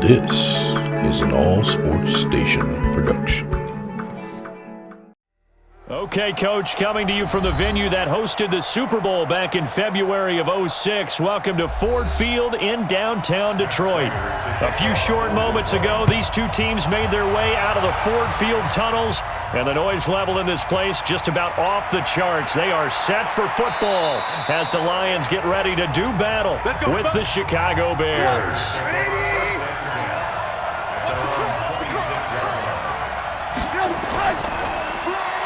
This is an All Sports Station production. Okay, Coach, coming to you from the venue that hosted the Super Bowl back in February of '06. Welcome to Ford Field in downtown Detroit. A few short moments ago, these two teams made their way out of the Ford Field tunnels, and the noise level in this place just about off the charts. They are set for football as the Lions get ready to do battle with the Chicago Bears.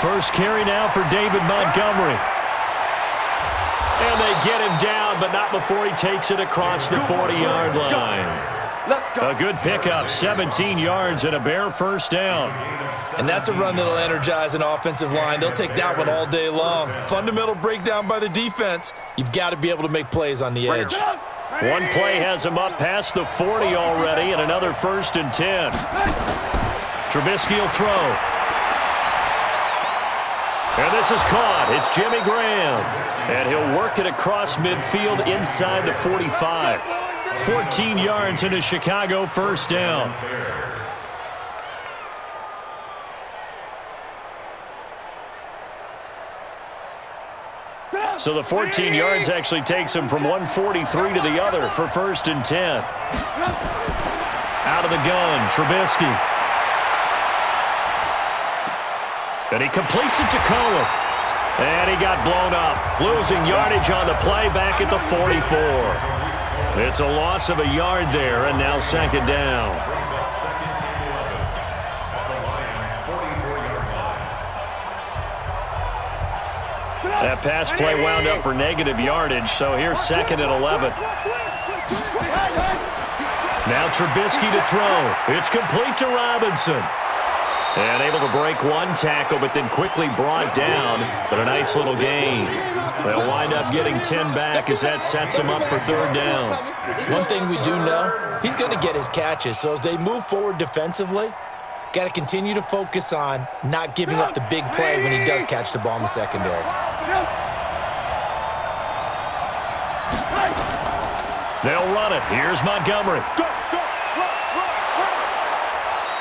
First carry now for David Montgomery. And they get him down, but not before he takes it across the 40-yard line. A good pickup, 17 yards and a Bear first down. And that's a run that'll energize an offensive line. They'll take that one all day long. Fundamental breakdown by the defense. You've got to be able to make plays on the edge. One play has him up past the 40 already, and another 1st and 10. Trubisky will throw. And this is caught. It's Jimmy Graham. And he'll work it across midfield inside the 45. 14 yards and a Chicago first down. So the 14 yards actually takes him from 143 to the other for 1st and 10. Out of the gun, Trubisky. And he completes it to Cohen. And he got blown up. Losing yardage on the play back at the 44. It's a loss of a yard there, and now 2nd down. That pass play wound up for negative yardage, so here's 2nd and 11. Now Trubisky to throw. It's complete to Robinson. And able to break one tackle, but then quickly brought down. But a nice little gain. They'll wind up getting 10 back as that sets them up for 3rd down. One thing we do know, he's going to get his catches. So as they move forward defensively, got to continue to focus on not giving up the big play when he does catch the ball in the secondary. They'll run it. Here's Montgomery.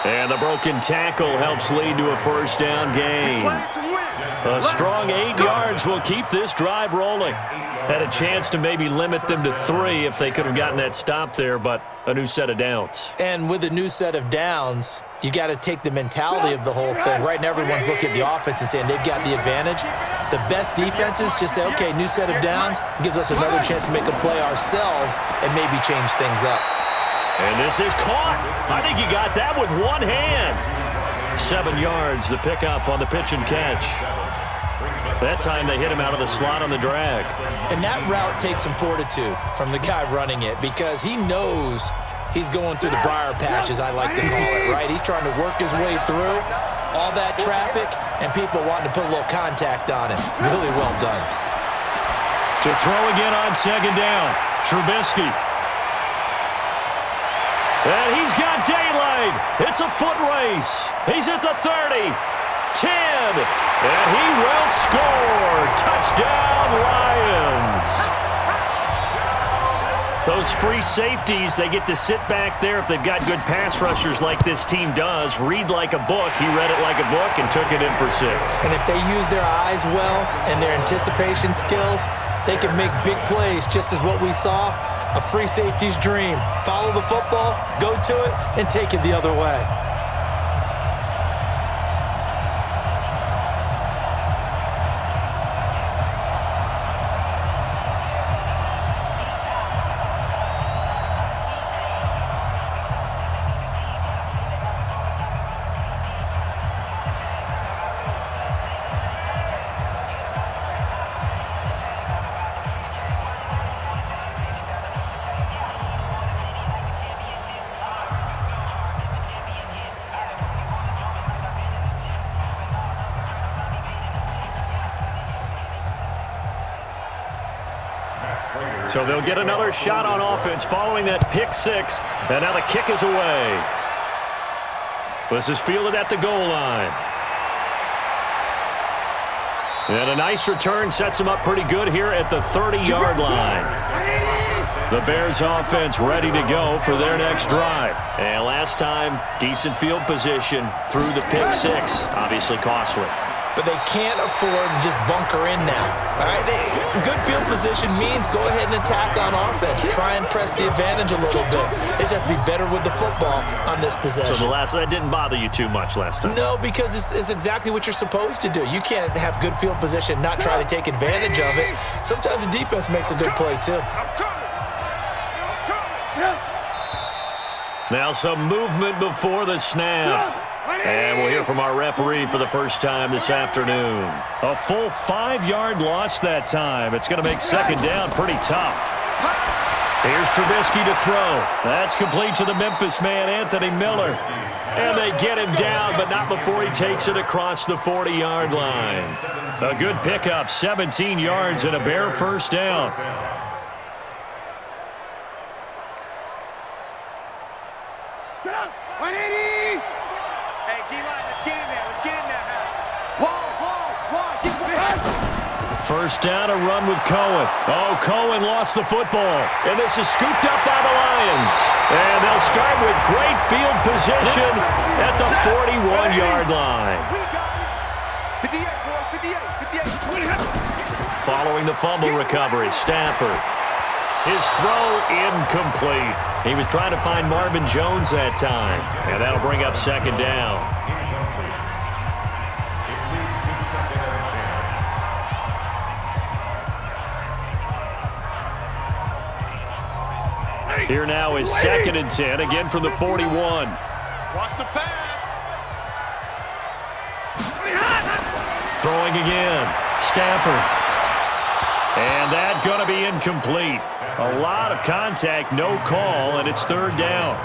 And the broken tackle helps lead to a 1st down gain. A strong 8 yards will keep this drive rolling. Had a chance to maybe limit them to 3 if they could have gotten that stop there, but a new set of downs. And with a new set of downs, you got to take the mentality of the whole thing. Right now, everyone's looking at the offense and saying they've got the advantage. The best defenses just say, okay, new set of downs gives us another chance to make a play ourselves and maybe change things up. And this is caught. I think he got that with one hand. 7 yards, the pickup on the pitch and catch. That time they hit him out of the slot on the drag. And that route takes some fortitude from the guy running it because he knows he's going through the briar patch, as I like to call it, right? He's trying to work his way through all that traffic and people wanting to put a little contact on him. Really well done. To throw again on 2nd down, Trubisky. And he's got daylight. It's a foot race. He's at the 30, 10, and he will score. Touchdown, Lions. Those free safeties, they get to sit back there if they've got good pass rushers like this team does. Read like a book. He read it like a book and took it in for 6. And if they use their eyes well and their anticipation skills, they can make big plays, just as what we saw. A free safety's dream. Follow the football, go to it, and take it the other way. So they'll get another shot on offense following that pick 6. And now the kick is away. This is fielded at the goal line. And a nice return sets them up pretty good here at the 30-yard line. The Bears offense ready to go for their next drive. And last time, decent field position through the pick six. Obviously costly. But they can't afford to just bunker in now. All right, good field position means go ahead and attack on offense. Try and press the advantage a little bit. They just have to be better with the football on this possession. So that didn't bother you too much last time? No, because it's exactly what you're supposed to do. You can't have good field position, not try to take advantage of it. Sometimes the defense makes a good play, too. Now some movement before the snap. And we'll hear from our referee for the first time this afternoon. A full 5-yard loss that time. It's going to make second down pretty tough. Here's Trubisky to throw. That's complete to the Memphis man, Anthony Miller. And they get him down, but not before he takes it across the 40-yard line. A good pickup, 17 yards and a Bear first down. First down, a run with Cohen. Oh, Cohen lost the football. And this is scooped up by the Lions. And they'll start with great field position at the 41-yard line. Following the fumble recovery, Stafford. His throw incomplete. He was trying to find Marvin Jones that time. And that'll bring up second down. Here now is 2nd and 10, again from the 41. Watch the pass. Throwing again. Stafford. And that's going to be incomplete. A lot of contact, no call, and it's third down.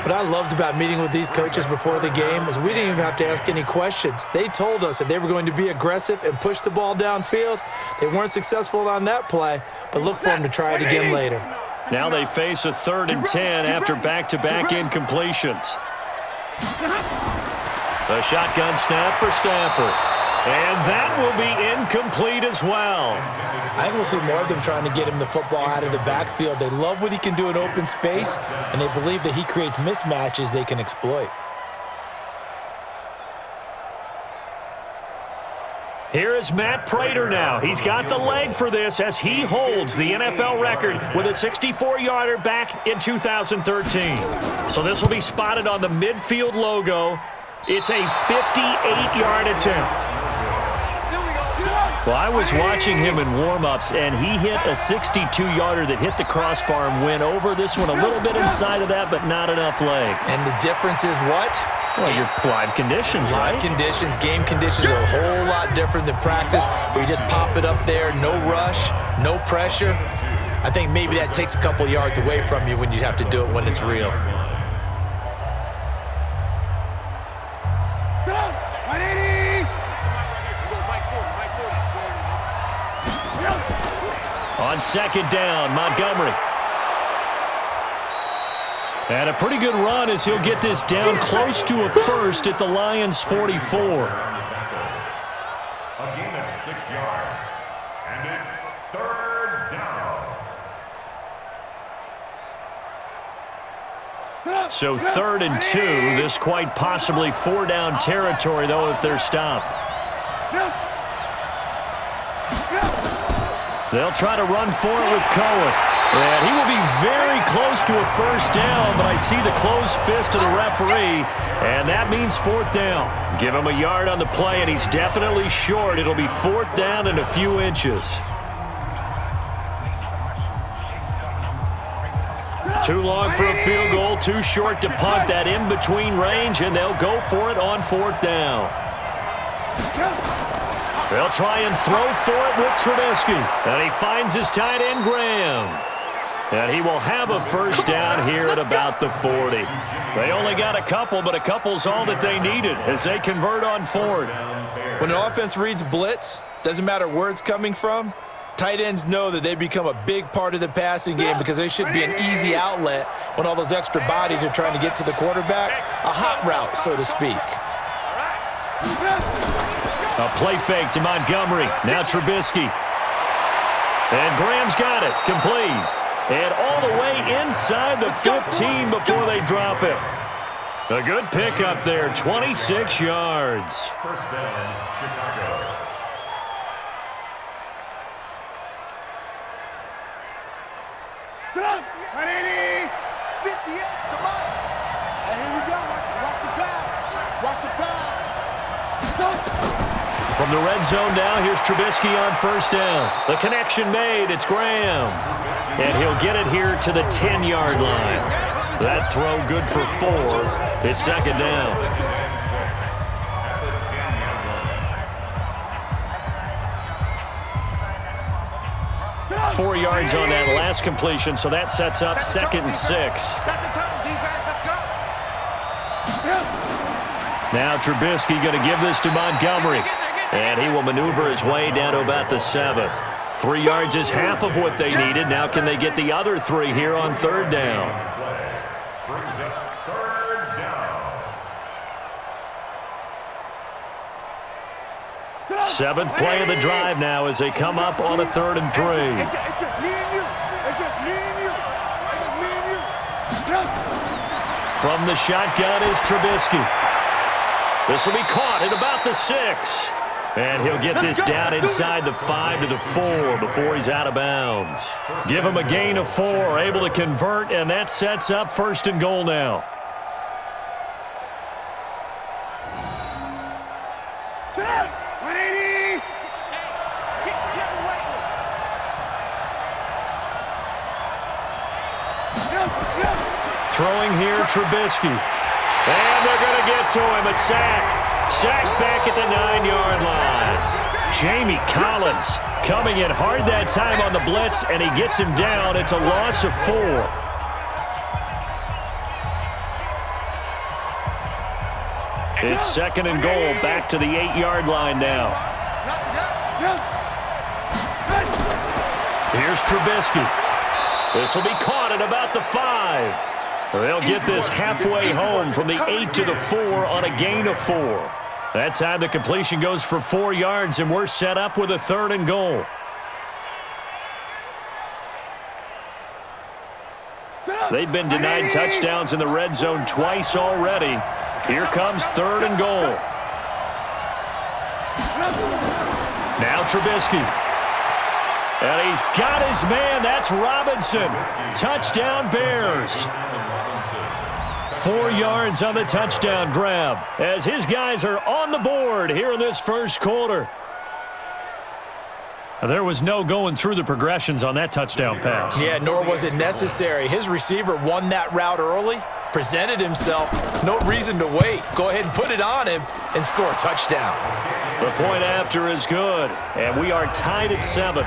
What I loved about meeting with these coaches before the game is we didn't even have to ask any questions. They told us that they were going to be aggressive and push the ball downfield. They weren't successful on that play, but look for them to try it again later. Now they face a 3rd and 10 after back-to-back incompletions. The shotgun snap for Stafford. And that will be incomplete as well. I think we'll see more of them trying to get him the football out of the backfield. They love what he can do in open space, and they believe that he creates mismatches they can exploit. Here is Matt Prater now. He's got the leg for this as he holds the NFL record with a 64-yarder back in 2013. So this will be spotted on the midfield logo. It's a 58-yard attempt. Well, I was watching him in warm-ups, and he hit a 62-yarder that hit the crossbar and went over this one a little bit inside of that, but not enough leg. And the difference is what? Well, your live conditions, right? Live conditions, game conditions are a whole lot different than practice, where you just pop it up there, no rush, no pressure. I think maybe that takes a couple yards away from you when you have to do it when it's real. On second down, Montgomery. And a pretty good run as he'll get this down close to a first at the Lions' 44. A gain of 6 yards. And it's third down. So 3rd and 2. This quite possibly 4-down territory, though, if they're stopped. They'll try to run for it with Cohen. And he will be very close to a first down, but I see the closed fist of the referee, and that means 4th down. Give him a yard on the play, and he's definitely short. It'll be 4th down and a few inches. Too long for a field goal, too short to punt that in-between range, and they'll go for it on 4th down. They'll try and throw for it with Trubisky. And he finds his tight end, Graham. And he will have a first down here at about the 40. They only got a couple, but a couple's all that they needed as they convert on 4th. When an offense reads blitz, doesn't matter where it's coming from, tight ends know that they become a big part of the passing game because they should be an easy outlet when all those extra bodies are trying to get to the quarterback. A hot route, so to speak. A play fake to Montgomery. Now Trubisky. And Graham's got it. Complete. And all the way inside the 15 before they drop it. A good pickup there. 26 yards. First down, Chicago. Come on, 58, come on. And here we go. Watch the pass. Watch the pass. From the red zone now, here's Trubisky on first down. The connection made. It's Graham. And he'll get it here to the 10-yard line. That throw good for 4. It's second down. 4 yards on that last completion, so that sets up 2nd and 6. Now Trubisky going to give this to Montgomery, and he will maneuver his way down to about the 7. 3 yards is half of what they needed. Now can they get the other 3 here on third down? Brings up third down. 7th play of the drive now as they come up on a 3rd and 3. It's just me and you. It's just me and you. It's just me and you. From the shotgun is Trubisky. This will be caught at about the 6. And he'll get this down inside the 5 to the 4 before he's out of bounds. Give him a gain of 4, able to convert, and that sets up 1st and goal now. Throwing here, Trubisky. And they're going to get to him. A sack. Sack back at the 9-yard line. Jamie Collins coming in hard that time on the blitz, and he gets him down. It's a loss of 4. It's 2nd and goal. Back to the 8-yard line now. Here's Trubisky. This will be caught at about the 5. They'll get this halfway home from the 8 to the 4 on a gain of 4. That time the completion goes for 4 yards, and we're set up with a 3rd and goal. They've been denied touchdowns in the red zone twice already. Here comes 3rd and goal. Now Trubisky. And he's got his man. That's Robinson. Touchdown Bears. 4 yards on the touchdown grab as his guys are on the board here in this first quarter. There was no going through the progressions on that touchdown pass. Yeah, nor was it necessary. His receiver won that route early, presented himself. No reason to wait. Go ahead and put it on him and score a touchdown. The point after is good, and we are tied at 7.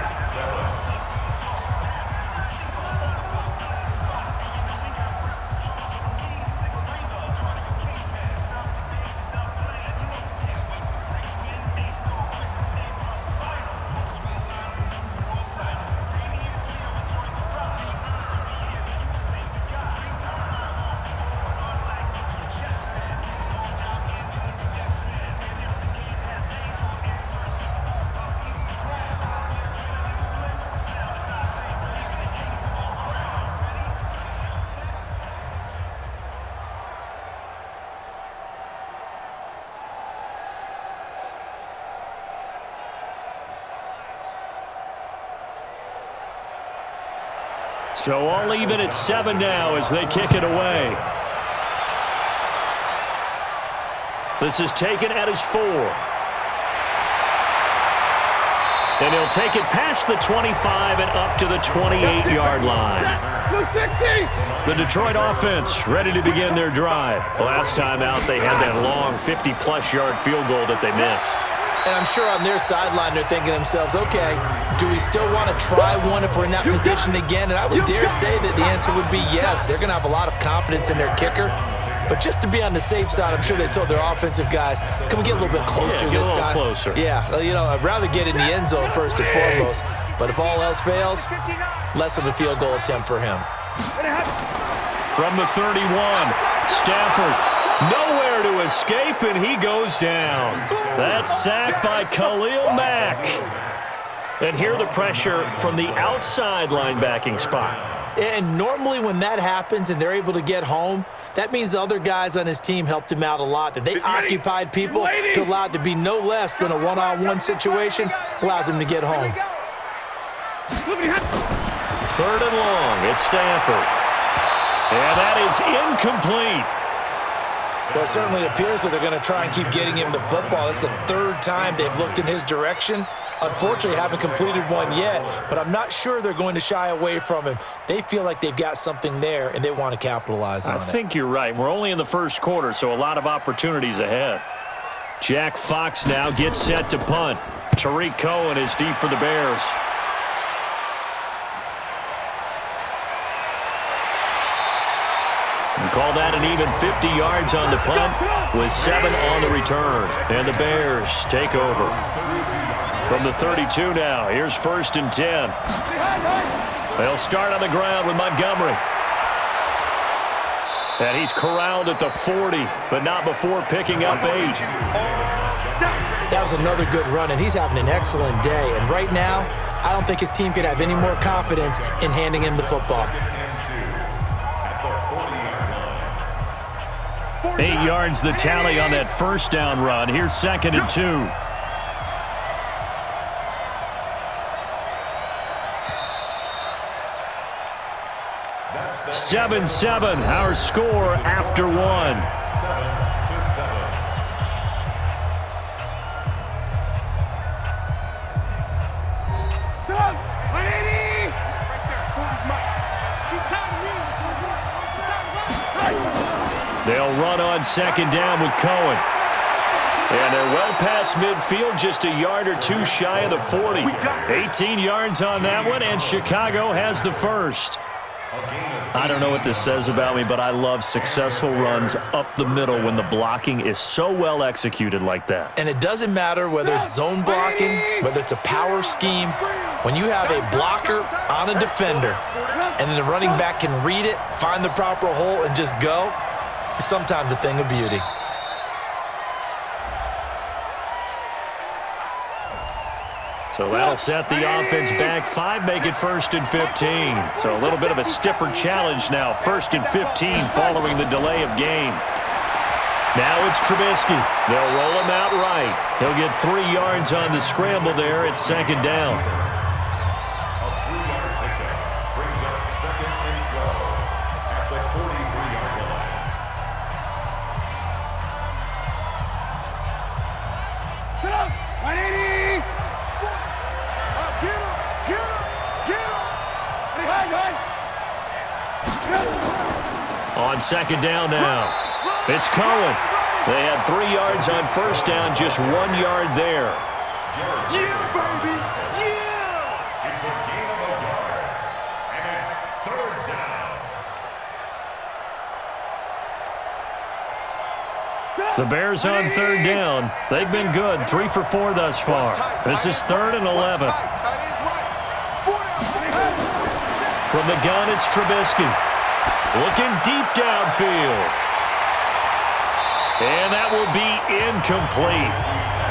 So all even at 7 now as they kick it away. This is taken at his 4. And he'll take it past the 25 and up to the 28-yard line. The Detroit offense ready to begin their drive. Last time out, they had that long 50-plus yard field goal that they missed. And I'm sure on their sideline they're thinking to themselves, okay, do we still want to try one if we're in that position again? And I would dare say that the answer would be yes. They're going to have a lot of confidence in their kicker. But just to be on the safe side, I'm sure they told their offensive guys, can we get a little bit closer to this guy? Get a little closer. Yeah, you know, I'd rather get in the end zone first and foremost. But if all else fails, less of a field goal attempt for him. From the 31, Stafford Nowhere to escape, and he goes down. That sack by Khalil Mack. And here the pressure from the outside linebacking spot. And normally when that happens and they're able to get home, that means the other guys on his team helped him out a lot. That they occupied people to allow it to be no less than a one-on-one situation, allows him to get home. 3rd and long. It's Stafford. And that is incomplete. Well, it certainly appears that they're going to try and keep getting him the football. It's the 3rd time they've looked in his direction. Unfortunately, haven't completed one yet, but I'm not sure they're going to shy away from him. They feel like they've got something there, and they want to capitalize on it. I think you're right. We're only in the 1st quarter, so a lot of opportunities ahead. Jack Fox now gets set to punt. Tariq Cohen is deep for the Bears. And call that an even 50 yards on the punt with 7 on the return. And the Bears take over. From the 32 now, here's 1st and 10. They'll start on the ground with Montgomery. And he's corralled at the 40, but not before picking up 8. That was another good run, and he's having an excellent day. And right now, I don't think his team could have any more confidence in handing him the football. 8 yards the tally on that 1st down run. Here's 2nd and 2. (7-7) our score after 1. They'll run on 2nd down with Cohen. And they're well past midfield, just a yard or 2 shy of the 40. 18 yards on that one, and Chicago has the first. I don't know what this says about me, but I love successful runs up the middle when the blocking is so well executed like that. And it doesn't matter whether it's zone blocking, whether it's a power scheme. When you have a blocker on a defender, and then the running back can read it, find the proper hole, and just go, it's sometimes a thing of beauty. So that'll set the offense back 5, make it 1st and 15. So a little bit of a stiffer challenge now. 1st and 15 following the delay of game. Now it's Trubisky. They'll roll him out right. He'll get 3 yards on the scramble there at 2nd down. On 2nd down now, it's Cohen. They had 3 yards on 1st down, just 1 yard there. Yeah, baby! Yeah! It's a gain of a yard, and it's 3rd down. The Bears on 3rd down. They've been good, 3 for 4 thus far. This is 3rd and 11. From the gun, it's Trubisky. Looking deep downfield. And that will be incomplete.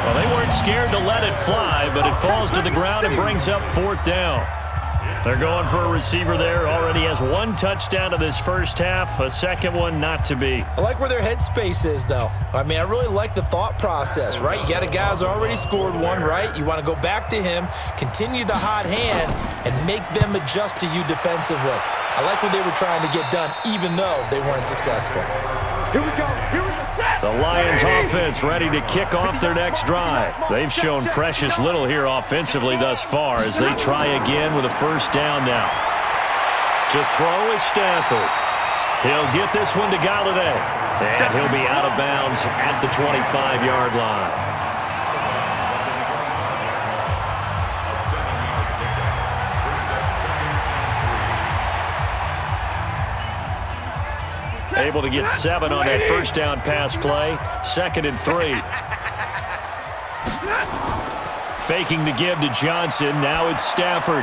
Well, they weren't scared to let it fly, but it falls to the ground and brings up 4th down. They're going for a receiver there. Already has 1 touchdown in this 1st half. A 2nd one not to be. I like where their headspace is, though. I mean, I really like the thought process, right? You got a guy who's already scored 1, right? You want to go back to him, continue the hot hand, and make them adjust to you defensively. I like what they were trying to get done, even though they weren't successful. Here we go. Here we go. The Lions offense ready to kick off their next drive. They've shown precious little here offensively thus far as they try again with a 1st down now. To throw is Stafford. He'll get this one to Galladay. And he'll be out of bounds at the 25-yard line. Able to get 7 on that 1st down pass play. 2nd and 3. Faking the give to Johnson. Now it's Stafford.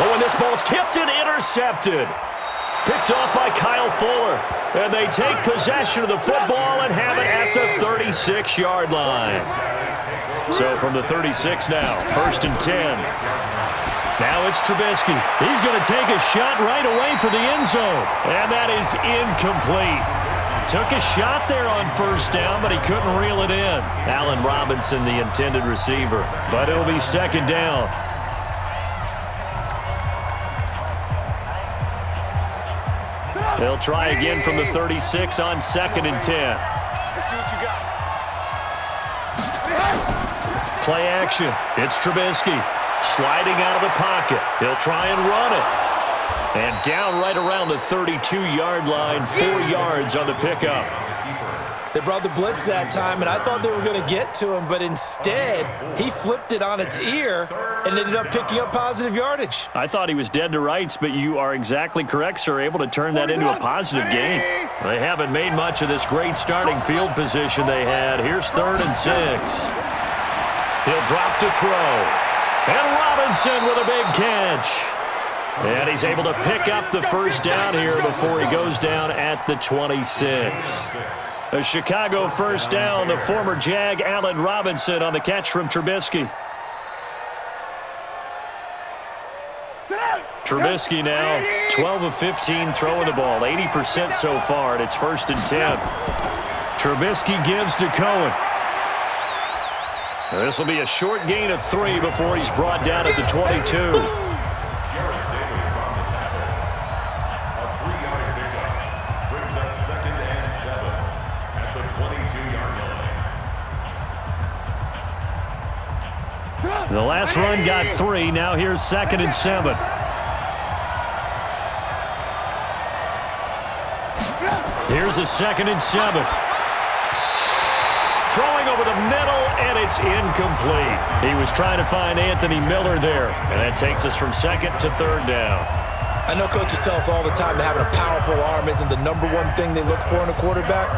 Oh, and this ball's tipped and intercepted. Picked off by Kyle Fuller. And they take possession of the football and have it at the 36-yard line. So from the 36 now, 1st and 10. Now it's Trubisky. He's going to take a shot right away for the end zone. And that is incomplete. Took a shot there on 1st down, but he couldn't reel it in. Allen Robinson, the intended receiver. But it'll be 2nd down. They'll try again from the 36 on 2nd and 10. Let's see what you got. Play action. It's Trubisky sliding out of the pocket. He'll try and run it. And down right around the 32-yard line, 4 yards on the pickup. They brought the blitz that time, and I thought they were going to get to him, but instead, he flipped it on its ear and ended up picking up positive yardage. I thought he was dead to rights, but you are exactly correct, sir, able to turn that into a positive gain. They haven't made much of this great starting field position they had. Here's 3rd and 6. He'll drop to throw. And Robinson with a big catch. And he's able to pick up the 1st down here before he goes down at the 26. A Chicago 1st down, the former Jag Allen Robinson on the catch from Trubisky. Trubisky now 12 of 15 throwing the ball, 80% so far, and it's 1st and 10. Trubisky gives to Cohen. This will be a short gain of 3 before he's brought down at the 22. The last run got 3. Now here's 2nd and 7. Here's a 2nd and 7. Throwing over the middle, and it's incomplete. He was trying to find Anthony Miller there, and that takes us from 2nd to 3rd down. I know coaches tell us all the time that having a powerful arm isn't the #1 thing they look for in a quarterback.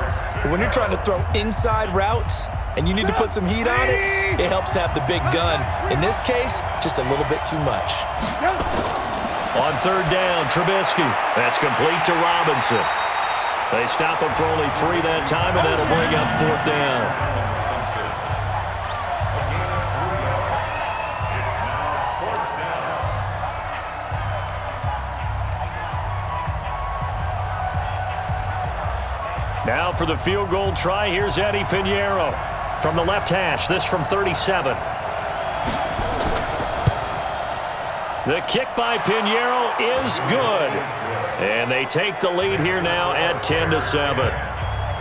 But when you're trying to throw inside routes, and you need to put some heat on it, it helps to have the big gun. In this case, just a little bit too much. On 3rd down, Trubisky. That's complete to Robinson. They stop him for only 3 that time, and that'll bring up 4th down. Now for the field goal try, here's Eddie Pinheiro. From the left hash, this from 37. The kick by Pinheiro is good. And they take the lead here now at 10-7.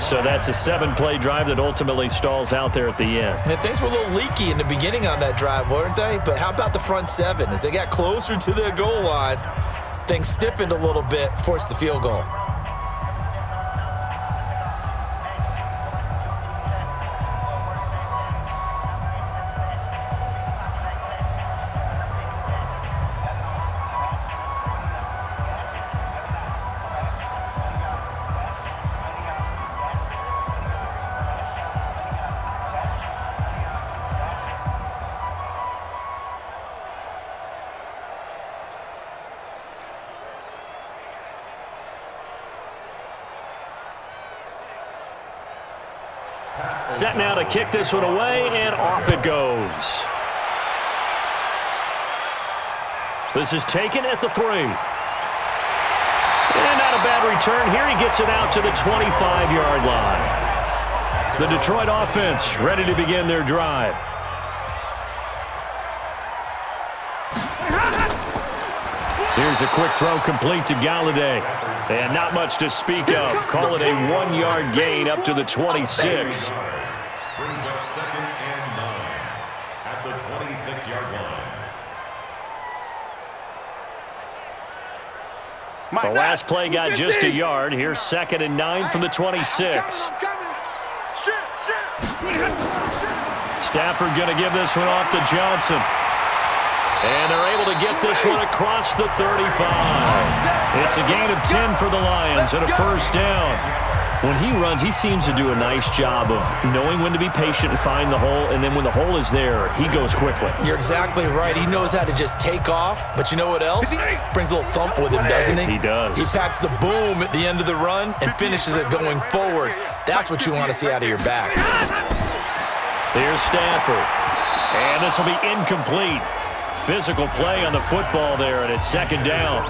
So that's a 7-play drive that ultimately stalls out there at the end. And things were a little leaky in the beginning on that drive, weren't they? But how about the front 7? As they got closer to the goal line, things stiffened a little bit, forced the field goal. Set now to kick this one away, and off it goes. This is taken at the 3. And not a bad return here. He gets it out to the 25-yard line. The Detroit offense ready to begin their drive. Here's a quick throw complete to Galladay. And not much to speak of. Call it a 1-yard gain up to the 26. Brings up 2nd and 9 at the 26-yard line. The last play got just a yard. Here's 2nd and 9 from the 26. Stafford going to give this one off to Johnson. And they're able to get this one across the 35. It's a gain of 10 for the Lions and a 1st down. When he runs, he seems to do a nice job of knowing when to be patient and find the hole, and then when the hole is there, he goes quickly. You're exactly right. He knows how to just take off, but you know what else? Brings a little thump with him, doesn't he? He does. He packs the boom at the end of the run and finishes it going forward. That's what you want to see out of your back. Here's Stafford. And this will be incomplete. Physical play on the football there, and it's second down.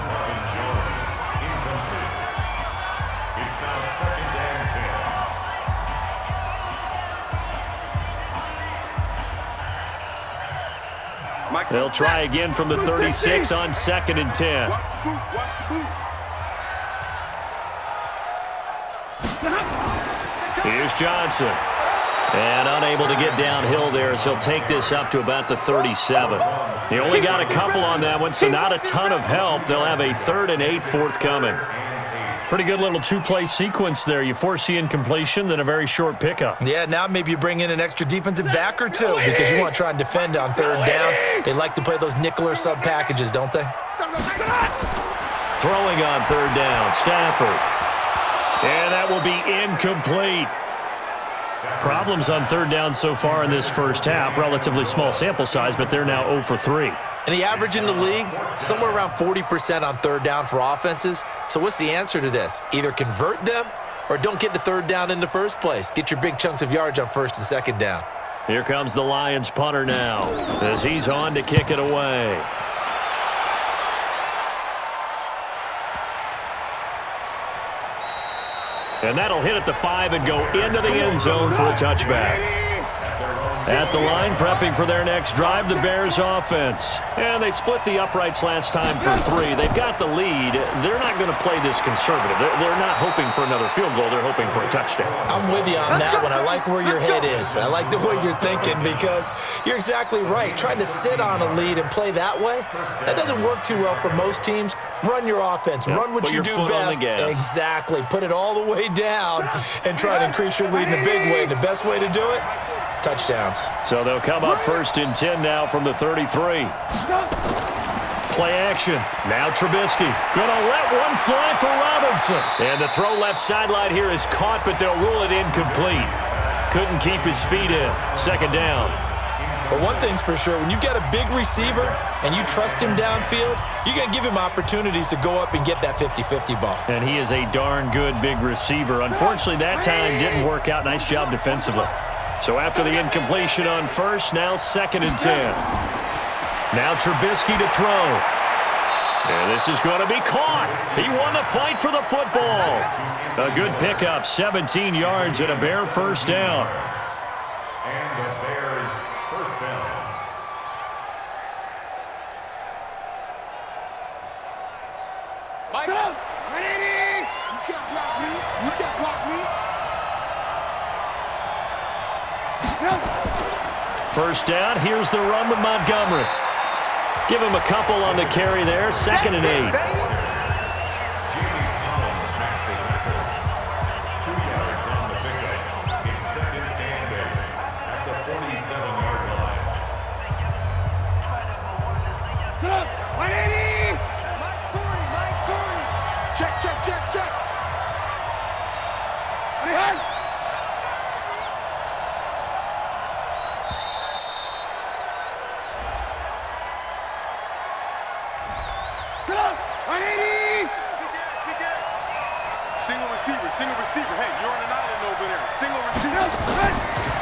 They'll try again from the 36 on 2nd and 10. Here's Johnson. And unable to get downhill there, so he'll take this up to about the 37. He only got a couple on that one, so not a ton of help. They'll have a 3rd and 8 forthcoming. Pretty good little two-play sequence there. You force the incompletion, then a very short pickup. Yeah, now maybe you bring in an extra defensive back or two because you want to try and defend on 3rd down. They like to play those nickel or sub packages, don't they? Throwing on 3rd down, Stafford. And that will be incomplete. Problems on 3rd down so far in this first half. Relatively small sample size, but they're now 0 for 3. And the average in the league, somewhere around 40% on 3rd down for offenses. So what's the answer to this? Either convert them or don't get the 3rd down in the first place. Get your big chunks of yards on 1st and 2nd down. Here comes the Lions punter now as he's on to kick it away. And that'll hit at the 5 and go into the end zone for a touchback. At the line, prepping for their next drive, the Bears offense. And they split the uprights last time for 3. They've got the lead. They're not going to play this conservative. They're not hoping for another field goal. They're hoping for a touchdown. I'm with you on that one. I like where your head is. I like the way you're thinking because you're exactly right. Trying to sit on a lead and play that way, that doesn't work too well for most teams. Run your offense. Yep. Run what you do best. Exactly. Put it all the way down and try to increase your lead in a big way. The best way to do it, touchdowns. So they'll come up 1st and 10 now from the 33. Play action. Now Trubisky. Gonna let one fly for Robinson. And the throw left sideline here is caught, but they'll rule it incomplete. Couldn't keep his feet in. 2nd down. But one thing's for sure, when you get a big receiver and you trust him downfield, you're going to give him opportunities to go up and get that 50-50 ball. And he is a darn good big receiver. Unfortunately, that time didn't work out. Nice job defensively. So after the incompletion on 1st, now 2nd and 10. Now Trubisky to throw. And this is going to be caught. He won the fight for the football. A good pickup, 17 yards and a Bear 1st down. And the Bears 1st down. Mike, 180. You can't block me. You can't block me. 1st down. Here's the run with Montgomery. Give him a couple on the carry there. 2nd and 8.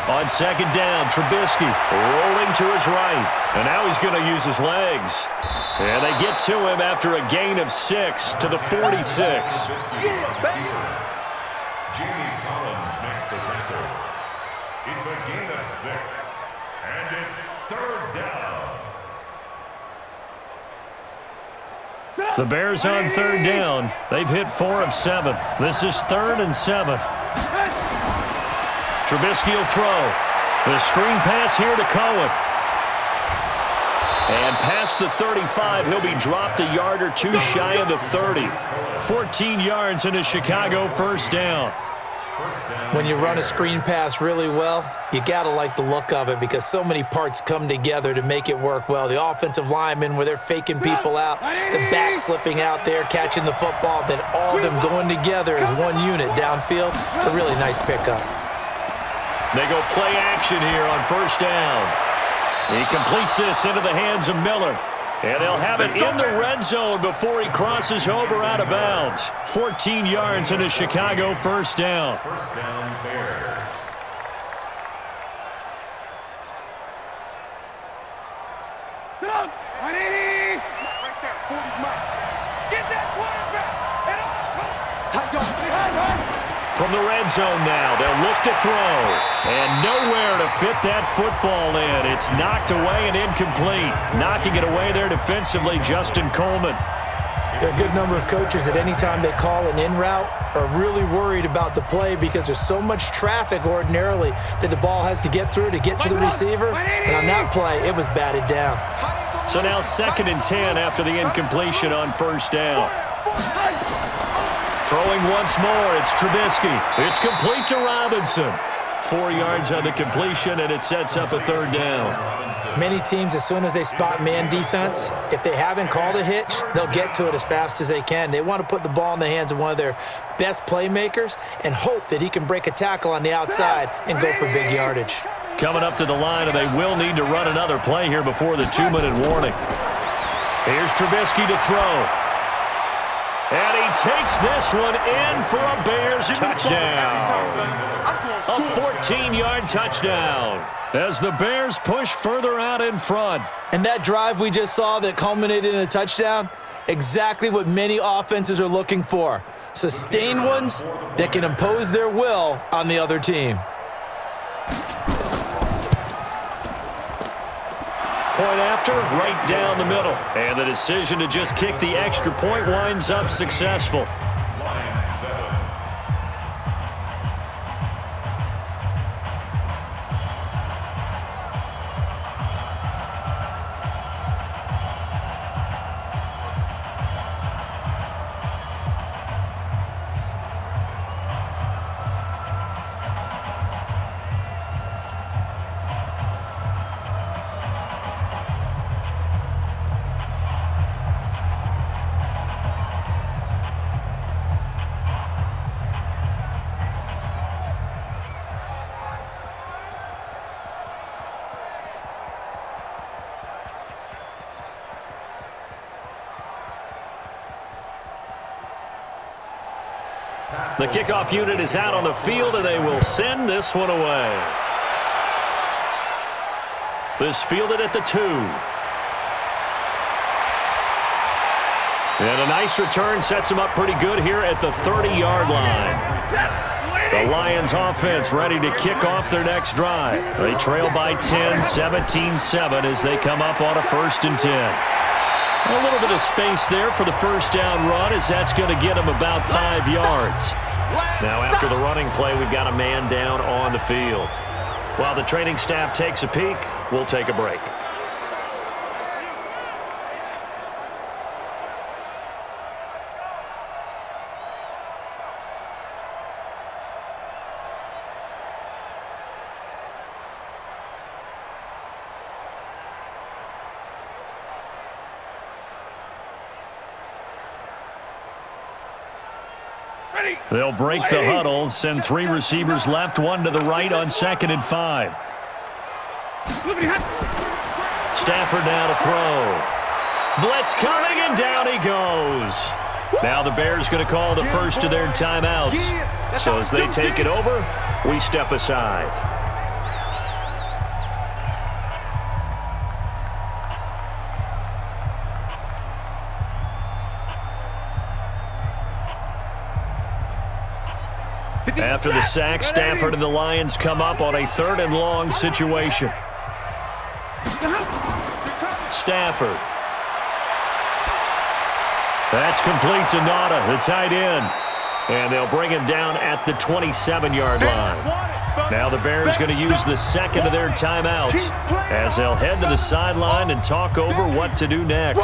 On 2nd down, Trubisky rolling to his right. And now he's going to use his legs. And they get to him after a gain of 6 to the 46. Jamie Collins makes the tackle. It's a gain of 6. And it's 3rd down. The Bears on 3rd down. They've hit 4 of 7. This is 3rd and 7. Trubisky will throw. The screen pass here to Cohen. And past the 35, he'll be dropped a yard or two shy of the 30. 14 yards in a Chicago 1st down. When you run a screen pass really well, you got to like the look of it because so many parts come together to make it work well. The offensive linemen, where they're faking people out, the back slipping out there, catching the football, then all of them going together as one unit downfield. A really nice pickup. They go play action here on first down. He completes this into the hands of Miller. And they'll have it in the red zone before he crosses over out of bounds. 14 yards into Chicago, first down. First down, Bears. Right there, 40's Mike. Get that quarterback. From the red zone now, they'll look to throw. And nowhere to fit that football in. It's knocked away and incomplete. Knocking it away there defensively, Justin Coleman. There are a good number of coaches that any time they call an in route are really worried about the play because there's so much traffic ordinarily that the ball has to get through to get to the receiver. And on that play, it was batted down. So now 2nd and 10 after the incompletion on first down. Throwing once more, it's Trubisky. It's complete to Robinson. 4 yards on the completion, and it sets up a 3rd down. Many teams, as soon as they spot man defense, if they haven't called a hitch, they'll get to it as fast as they can. They want to put the ball in the hands of one of their best playmakers and hope that he can break a tackle on the outside and go for big yardage. Coming up to the line, and they will need to run another play here before the 2-minute warning. Here's Trubisky to throw. And he takes this one in for a Bears touchdown. A 14-yard touchdown as the Bears push further out in front. And that drive we just saw that culminated in a touchdown, exactly what many offenses are looking for. Sustained ones that can impose their will on the other team. Point after, right down the middle. And the decision to just kick the extra point winds up successful. Line 7. The kickoff unit is out on the field, and they will send this one away. This fielded at the 2. And a nice return sets them up pretty good here at the 30-yard line. The Lions offense ready to kick off their next drive. They trail by 10, 17-7 as they come up on a 1st and 10. A little bit of space there for the first down run as that's going to get them about 5 yards. Now after the running play, we've got a man down on the field. While the training staff takes a peek, we'll take a break. They'll break the huddle, send 3 receivers left, 1 to the right on 2nd and 5. Stafford now to throw. Blitz coming, and down he goes. Now the Bears going to call the first of their timeouts. So as they take it over, we step aside. After the sack, Stafford and the Lions come up on a 3rd and long situation. Stafford. That's complete to Nauta, the tight end. And they'll bring him down at the 27-yard line. Now the Bears going to use the 2nd of their timeouts as they'll head to the sideline and talk over what to do next.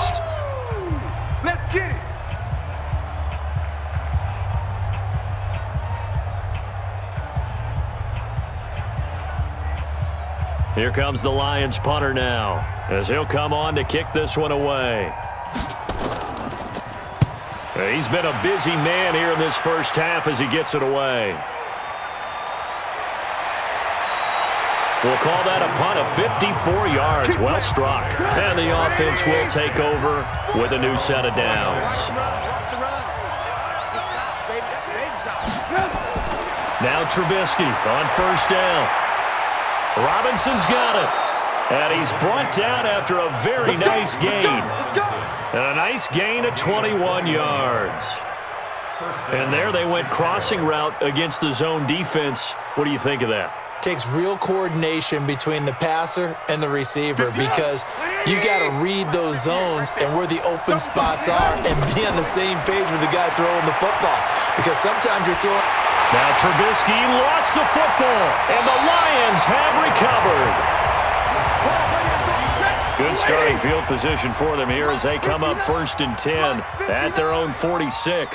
Let's get it. Here comes the Lions punter now, as he'll come on to kick this one away. He's been a busy man here in this first half as he gets it away. We'll call that a punt of 54 yards. Well struck. And the offense will take over with a new set of downs. Now Trubisky on first down. Robinson's got it. And he's brought down after a very nice gain. And a nice gain of 21 yards. And there they went crossing route against the zone defense. What do you think of that? Takes real coordination between the passer and the receiver, because you got to read those zones and where the open spots are and be on the same page with the guy throwing the football. Because sometimes you're throwing... Now Trubisky lost the football, and the Lions have recovered. Good starting field position for them here as they come up 1st and 10 at their own 46.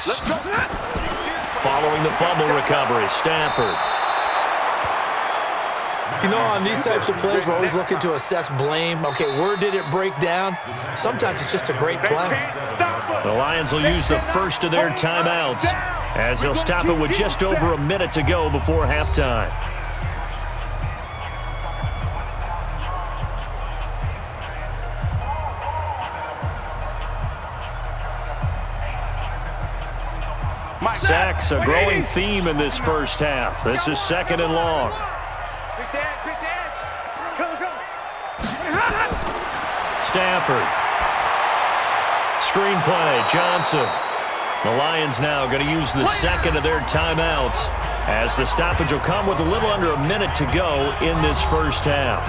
Following the fumble recovery, Stafford. You know, on these types of plays, we're always looking to assess blame. Okay, where did it break down? Sometimes it's just a great play. The Lions will use the first of their timeouts as they'll stop it with just over a minute to go before halftime. Sacks, a growing theme in this first half. This is 2nd and long. Stafford. Screenplay, Johnson. The Lions now going to use the second of their timeouts as the stoppage will come with a little under a minute to go in this first half.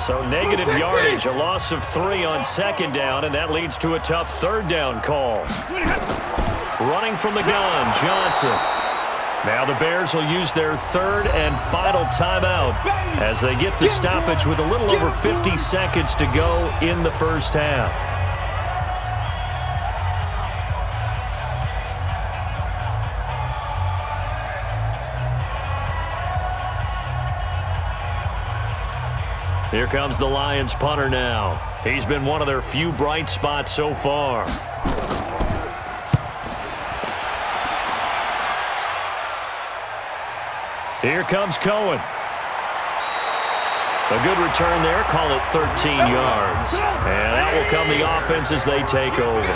So negative yardage, a loss of 3 on 2nd down, and that leads to a tough 3rd down call. Running from the gun, Johnson. Now the Bears will use their 3rd and final timeout as they get the stoppage with a little over 50 seconds to go in the first half. Here comes the Lions punter now. He's been one of their few bright spots so far. Here comes Cohen. A good return there. Call it 13 yards. And that will come the offense as they take over.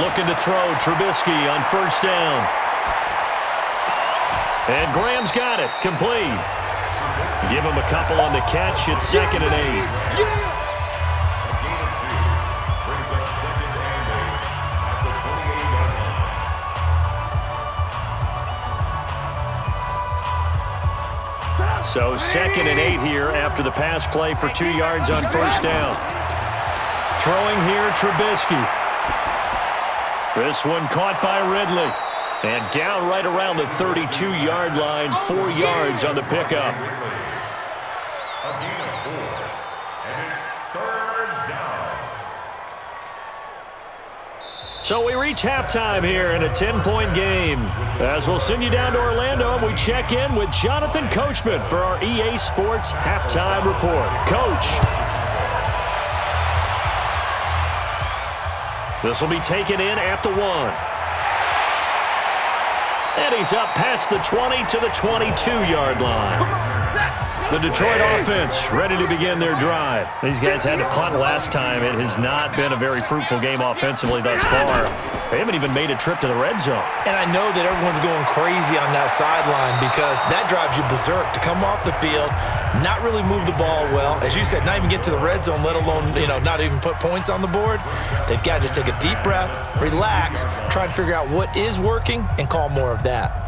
Looking to throw, Trubisky on first down. And Graham's got it. Complete. Give him a couple on the catch. It's 2nd and 8. So 2nd and 8 here after the pass play for 2 yards on first down. Throwing here, Trubisky. This one caught by Ridley. And down right around the 32-yard line, 4 yards on the pickup. A gain of 4, and it's 3rd down. So we reach halftime here in a 10-point game. As we'll send you down to Orlando, and we check in with Jonathan Coachman for our EA Sports Halftime Report. Coach. This will be taken in at the 1. And he's up past the 20 to the 22-yard line. The Detroit offense ready to begin their drive. These guys had to punt last time. It has not been a very fruitful game offensively thus far. They haven't even made a trip to the red zone. And I know that everyone's going crazy on that sideline because that drives you berserk to come off the field, not really move the ball well. As you said, not even get to the red zone, let alone, not even put points on the board. They've got to just take a deep breath, relax, try to figure out what is working, and call more of that.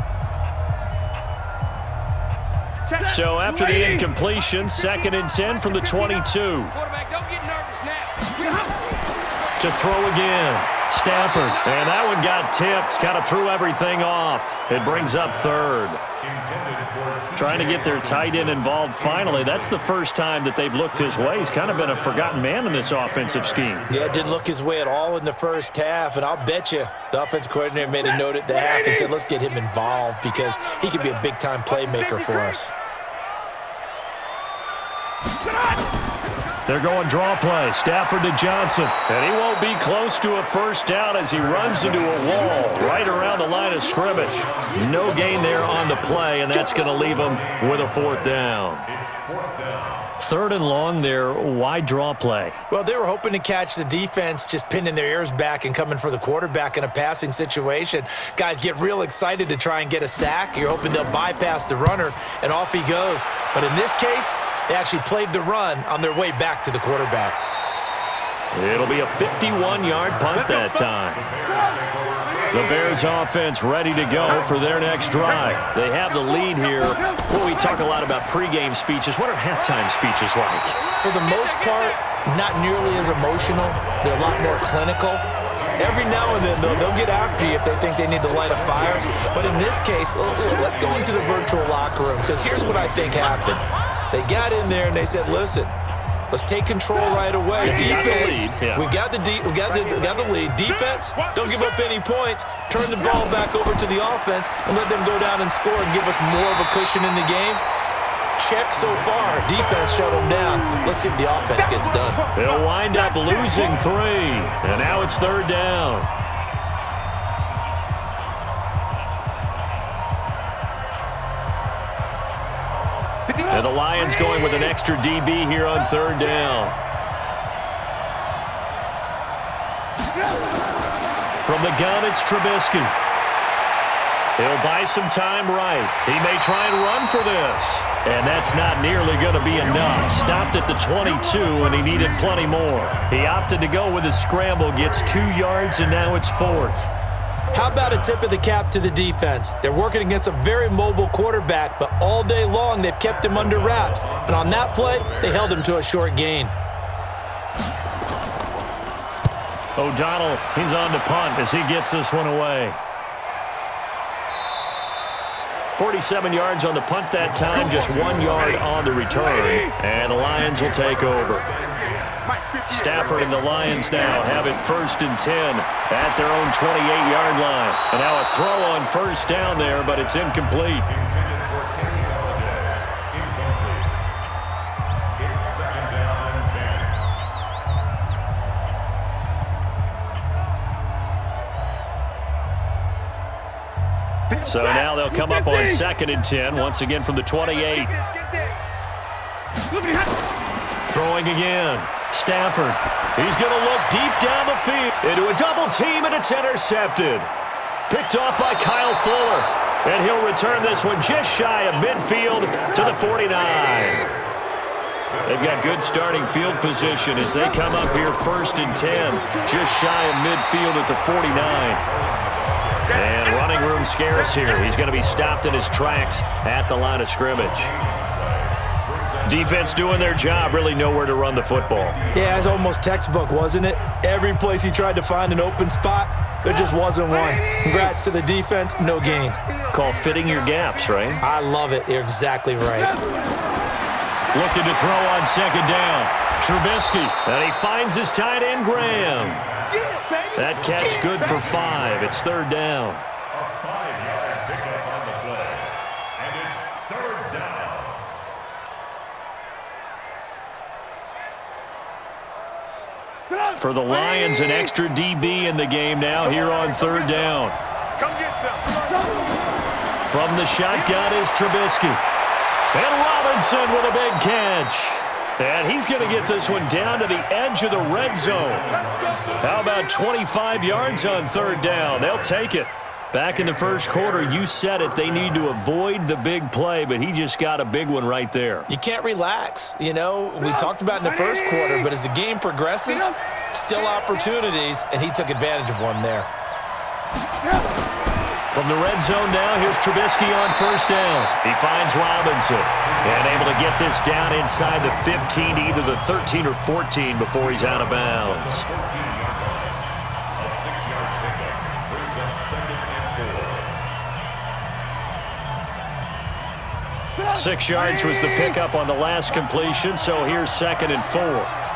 So after the incompletion, 2nd and 10 from the 22. Quarterback, don't get nervous now. To throw again. Stafford, and that one got tipped. Kind of threw everything off. It brings up third. Trying to get their tight end involved finally. That's the first time that they've looked his way. He's kind of been a forgotten man in this offensive scheme. Yeah, didn't look his way at all in the first half, and I'll bet you the offense coordinator made a note at the half and said, let's get him involved because he could be a big-time playmaker for us. They're going draw play. Stafford to Johnson. And he won't be close to a first down as he runs into a wall right around the line of scrimmage. No gain there on the play, and that's going to leave him with a fourth down. Third and long there. Why draw play? Well, they were hoping to catch the defense just pinning their ears back and coming for the quarterback in a passing situation. Guys get real excited to try and get a sack. You're hoping they'll bypass the runner, and off he goes. But in this case, they actually played the run on their way back to the quarterback. It'll be a 51-yard punt that time. The Bears offense ready to go for their next drive. They have the lead here. Well, we talk a lot about pregame speeches. What are halftime speeches like? For the most part, not nearly as emotional. They're a lot more clinical. Every now and then, they'll get after you if they think they need to light a fire. But in this case, let's go into the virtual locker room because here's what I think happened. They got in there and they said, listen, let's take control right away. Defense, we got the lead. Defense, don't give up any points. Turn the ball back over to the offense and let them go down and score and give us more of a cushion in the game. Check so far. Defense shut them down. Let's see if the offense gets done. They'll wind up losing 3, and now it's third down. And the Lions going with an extra DB here on third down. From the gun, it's Trubisky. He'll buy some time right. He may try and run for this. And that's not nearly going to be enough. Stopped at the 22, and he needed plenty more. He opted to go with a scramble, gets 2 yards, and now it's fourth. How about a tip of the cap to the defense? They're working against a very mobile quarterback, but all day long they've kept him under wraps. And on that play, they held him to a short gain. O'Donnell, he's on to punt as he gets this one away. 47 yards on the punt that time, just 1 yard on the return. And the Lions will take over. Stafford and the Lions now have it first and 10 at their own 28-yard line. And now a throw on first down there, but it's incomplete. So now they'll come up on second and 10, once again from the 28. Throwing again. Stafford. He's going to look deep down the field into a double team, and it's intercepted. Picked off by Kyle Fuller. And he'll return this one just shy of midfield to the 49. They've got good starting field position as they come up here first and 10, just shy of midfield at the 49. And running room scarce here. He's going to be stopped in his tracks at the line of scrimmage. Defense doing their job, really nowhere to run the football. Yeah, it's almost textbook, wasn't it? Every place he tried to find an open spot, there just wasn't one. Congrats to the defense, no gain. Called fitting your gaps, right? I love it. You're exactly right. Looking to throw on second down. Trubisky, and he finds his tight end, Graham. That catch good for 5. It's third down. A 5-yard pickup on the play. And it's third down. For the Lions, an extra DB in the game now here on third down. Come get some. From the shotgun is Trubisky. And Robinson with a big catch. And he's going to get this one down to the edge of the red zone. How about 25 yards on third down? They'll take it. Back in the first quarter, you said it, they need to avoid the big play, but he just got a big one right there. You can't relax. You know, we talked about in the first quarter, but as the game progresses, still opportunities, and he took advantage of one there. From the red zone now, here's Trubisky on first down. He finds Robinson and able to get this down inside the 15, either the 13 or 14 before he's out of bounds. 6 yards was the pickup on the last completion, so here's 2nd and 4.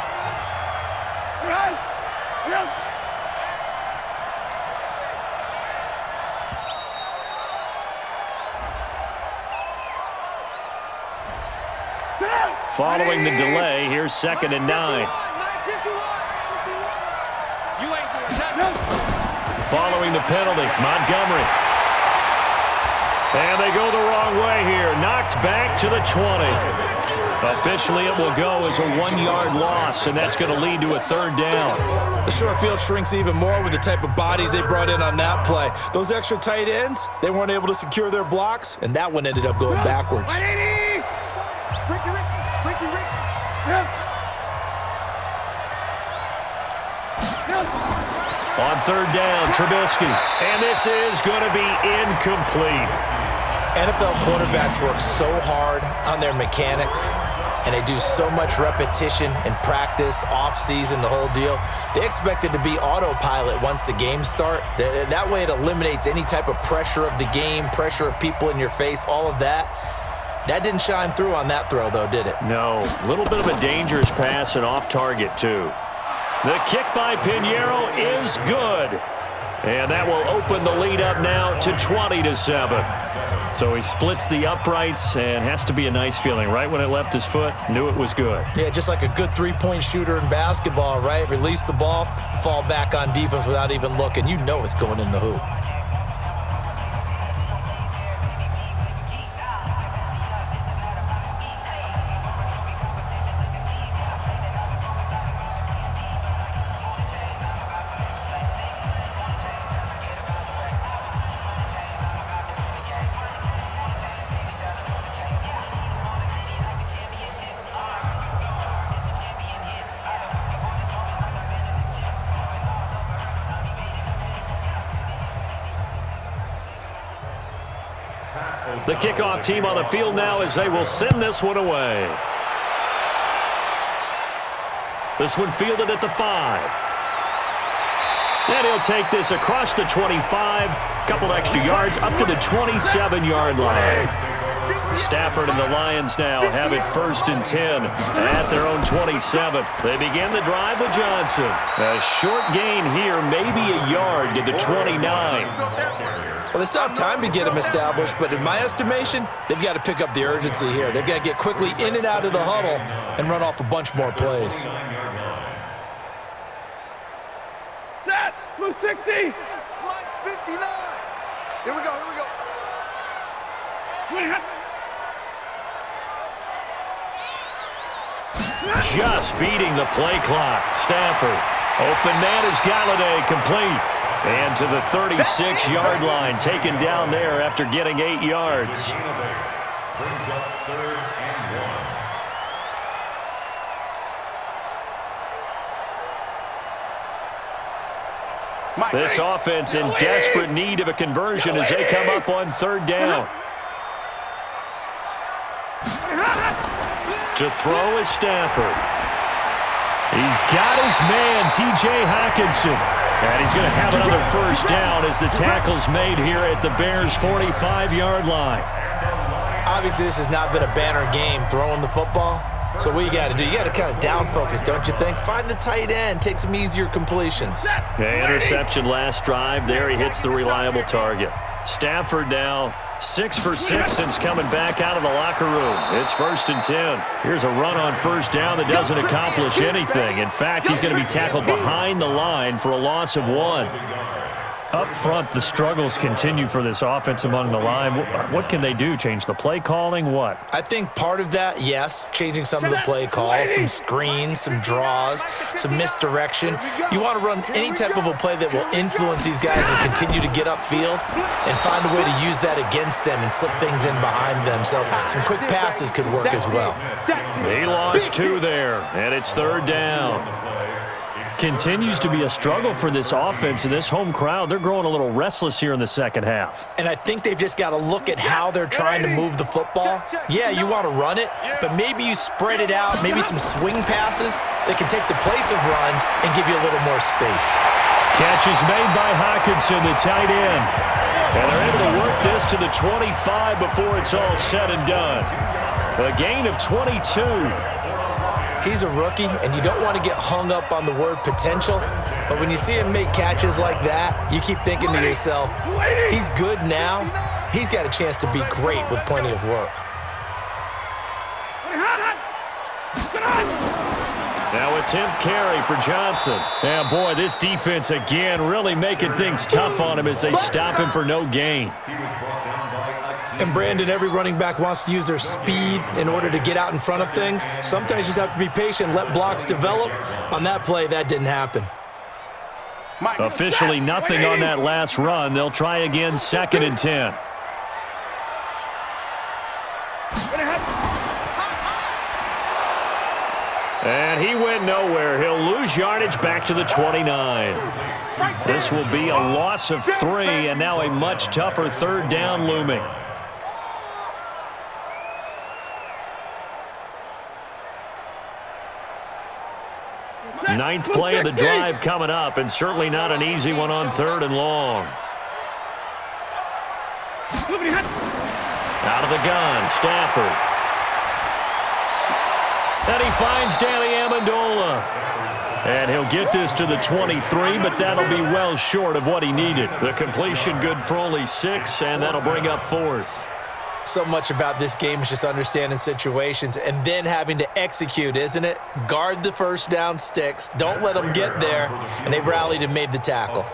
Following the delay, here's 2nd and 9. Following the penalty, Montgomery. And they go the wrong way here. Knocked back to the 20. Officially, it will go as a 1-yard loss, and that's going to lead to a 3rd down. The short field shrinks even more with the type of bodies they brought in on that play. Those extra tight ends, they weren't able to secure their blocks, and that one ended up going backwards. On 3rd down, Trubisky. And this is going to be incomplete. NFL quarterbacks work so hard on their mechanics, and they do so much repetition in practice, off-season, the whole deal. They expect it to be autopilot once the games start. That way it eliminates any type of pressure of the game, pressure of people in your face, all of that. That didn't shine through on that throw, though, did it? No. A little bit of a dangerous pass and off target, too. The kick by Pinheiro is good. And that will open the lead up now to 20-7. So he splits the uprights, and has to be a nice feeling. Right when it left his foot, knew it was good. Yeah, just like a good three-point shooter in basketball, right? Release the ball, fall back on defense without even looking. You know it's going in the hoop. The kickoff team on the field now as they will send this one away. This one fielded at the 5. And he'll take this across the 25. Couple extra yards up to the 27-yard line. Stafford and the Lions now have it 1st and 10 at their own 27. They begin the drive with Johnson. A short gain here, maybe a yard to the 29. Well, they still have time to get him established, but in my estimation, they've got to pick up the urgency here. They've got to get quickly in and out of the huddle and run off a bunch more plays. Set! 260! Line 59! Here we go, here we go. Just beating the play clock. Stafford. Open man is Galladay, complete. And to the 36-yard line, taken down there after getting 8 yards. Brings up 3rd and 1. This offense in desperate need of a conversion as they come up on 3rd down. To throw is Stafford. He's got his man, T.J. Hockenson. And he's going to have another 1st down as the tackle's made here at the Bears' 45-yard line. Obviously, this has not been a banner game throwing the football. So what you got to do, you got to kind of down focus, don't you think? Find the tight end, take some easier completions. Interception last drive. There he hits the reliable target. Stafford now 6 for 6 since coming back out of the locker room. It's 1st and 10. Here's a run on 1st down that doesn't accomplish anything. In fact, he's going to be tackled behind the line for a loss of 1. Up front, the struggles continue for this offense among the line. What can they do? Change the play calling? What? I think part of that, yes, changing some of the play calls, some screens, some draws, some misdirection. You want to run any type of a play that will influence these guys and continue to get upfield and find a way to use that against them and slip things in behind them. So some quick passes could work as well. He lost 2 there, and it's 3rd down. Continues to be a struggle for this offense, and this home crowd, they're growing a little restless here in the second half. And I think they've just got to look at how they're trying to move the football. Yeah, you want to run it, but maybe you spread it out, maybe some swing passes that can take the place of runs and give you a little more space. Catch is made by Wilkinson, the tight end. And they're able to work this to the 25 before it's all said and done. A gain of 22. He's a rookie, and you don't want to get hung up on the word potential. But when you see him make catches like that, you keep thinking to yourself, he's good now. He's got a chance to be great with plenty of work. Now attempt carry for Johnson. Yeah, boy, this defense again really making things tough on him as they stop him for no gain. And Brandon, every running back wants to use their speed in order to get out in front of things. Sometimes you just have to be patient, let blocks develop. On that play, that didn't happen. Officially nothing on that last run. They'll try again, 2nd and 10. And he went nowhere. He'll lose yardage back to the 29. This will be a loss of 3, and now a much tougher 3rd down looming. Ninth play of the drive coming up, and certainly not an easy one on 3rd and long. Out of the gun, Stafford. And he finds Danny Amendola. And he'll get this to the 23, but that'll be well short of what he needed. The completion good for only 6, and that'll bring up 4th. So much about this game is just understanding situations and then having to execute, isn't it? Guard the first down sticks. Don't let them get there. And they rallied and made the tackle.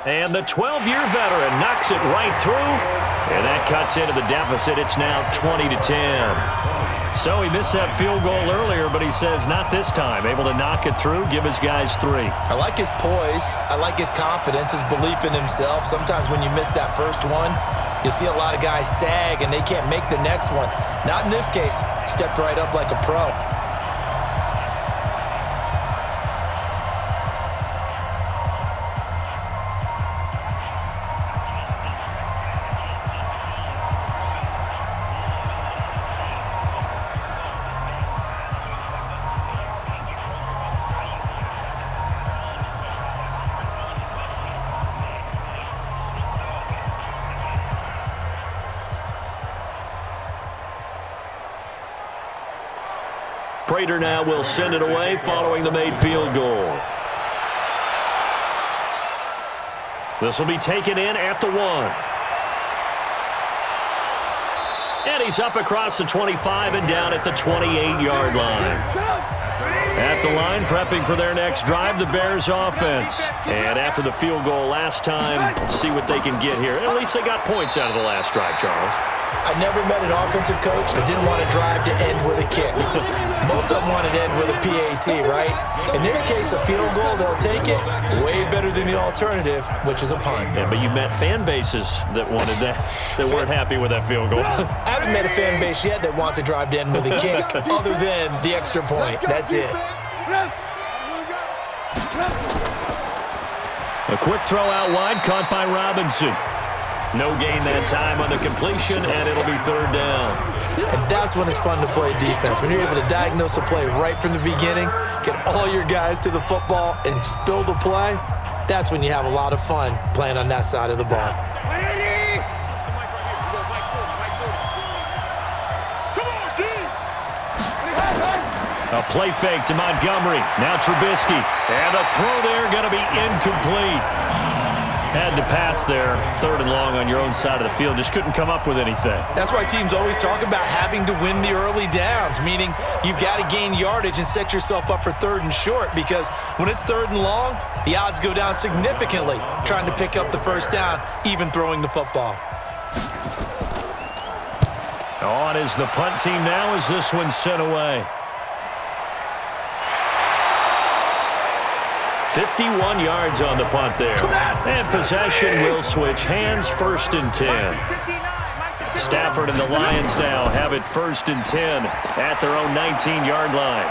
And the 12-year veteran knocks it right through. And that cuts into the deficit. It's now 20-10. So he missed that field goal earlier, but he says not this time. Able to knock it through, give his guys 3. I like his poise. I like his confidence, his belief in himself. Sometimes when you miss that first one, you see a lot of guys sag and they can't make the next one. Not in this case. Stepped right up like a pro. Prater now will send it away following the made field goal. This will be taken in at the 1. And he's up across the 25 and down at the 28-yard line. At the line, prepping for their next drive, the Bears offense. And after the field goal last time, see what they can get here. At least they got points out of the last drive, Charles. I never met an offensive coach that didn't want to drive to end with a kick. Most of them wanted to end with a PAT, right? In this case, a field goal, they'll take it. Way better than the alternative, which is a punt. Yeah, but you met fan bases that wanted that, that weren't happy with that field goal. I haven't met a fan base yet that wants to drive to end with a kick, other than the extra point. That's it. A quick throw out wide, caught by Robinson. No gain that time on the completion, and it'll be 3rd down. And that's when it's fun to play defense. When you're able to diagnose a play right from the beginning, get all your guys to the football, and build a play, that's when you have a lot of fun playing on that side of the ball. A play fake to Montgomery. Now Trubisky. And a throw there going to be incomplete. Had to pass there, 3rd and long on your own side of the field. Just couldn't come up with anything. That's why teams always talk about having to win the early downs, meaning you've got to gain yardage and set yourself up for 3rd and short, because when it's 3rd and long, the odds go down significantly trying to pick up the first down, even throwing the football. On is the punt team now as this one's sent away. 51 yards on the punt there. And possession will switch hands, 1st and 10. Stafford and the Lions now have it 1st and 10 at their own 19-yard line.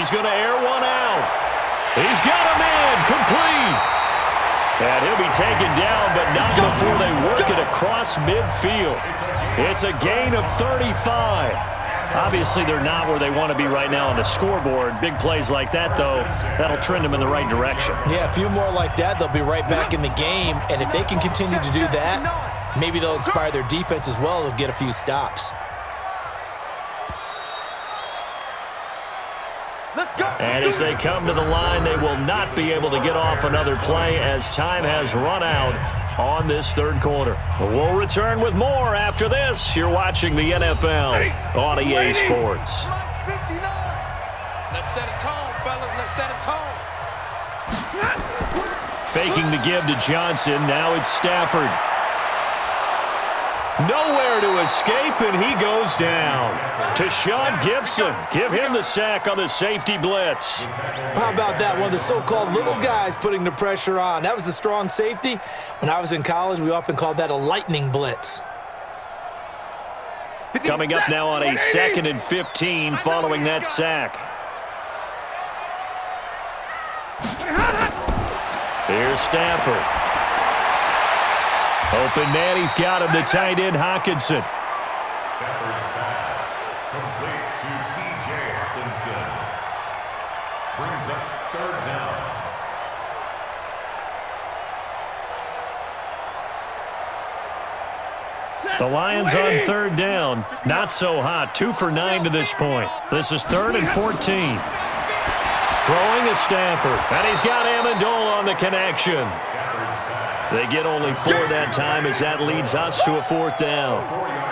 He's going to air one out. He's got a man, complete. And he'll be taken down, but not before they work it across midfield. It's a gain of 35. Obviously, they're not where they want to be right now on the scoreboard. Big plays like that, though, that'll trend them in the right direction. Yeah, a few more like that, they'll be right back in the game. And if they can continue to do that, maybe they'll inspire their defense as well. They'll get a few stops. And as they come to the line, they will not be able to get off another play as time has run out on this third quarter. We'll return with more after this. You're watching the NFL on EA Sports. Let's set a tone, fellas. Let's set a tone. Faking the give to Johnson. Now it's Stafford. Nowhere to escape, and he goes down. To Sean Gibson. Give him the sack on the safety blitz. How about that? One of the so-called little guys putting the pressure on. That was a strong safety. When I was in college, we often called that a lightning blitz. Coming up now on a 2nd and 15 following that sack. Here's Stafford. Open man, he's got him, the tight end, Hawkinson. Stafford's pass complete to T.J. Hawkinson. Brings up third down. The Lions on third down. Not so hot. 2 for 9 to this point. This is 3rd and 14. Throwing to Stafford. And he's got Amendola on the connection. They get only 4 that time as that leads us to a 4th down.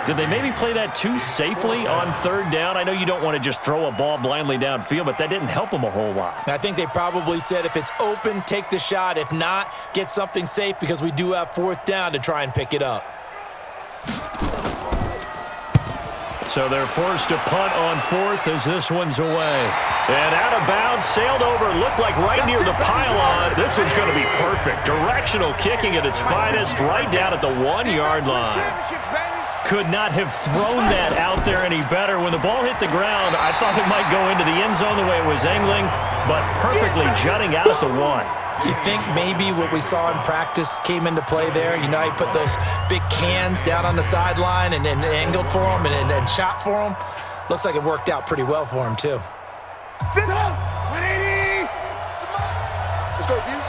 Did they maybe play that too safely on 3rd down? I know you don't want to just throw a ball blindly downfield, but that didn't help them a whole lot. I think they probably said if it's open, take the shot. If not, get something safe because we do have 4th down to try and pick it up. So they're forced to punt on 4th as this one's away. And out of bounds, sailed over, looked like right near the pylon. This one's going to be perfect. Directional kicking at its finest, right down at the 1-yard line. Could not have thrown that out there any better. When the ball hit the ground, I thought it might go into the end zone the way it was angling, but perfectly jutting out at the 1. You think maybe what we saw in practice came into play there? You know, he put those big cans down on the sideline and then angled for them and shot for them. Looks like it worked out pretty well for him, too. 180. Let's go, dude.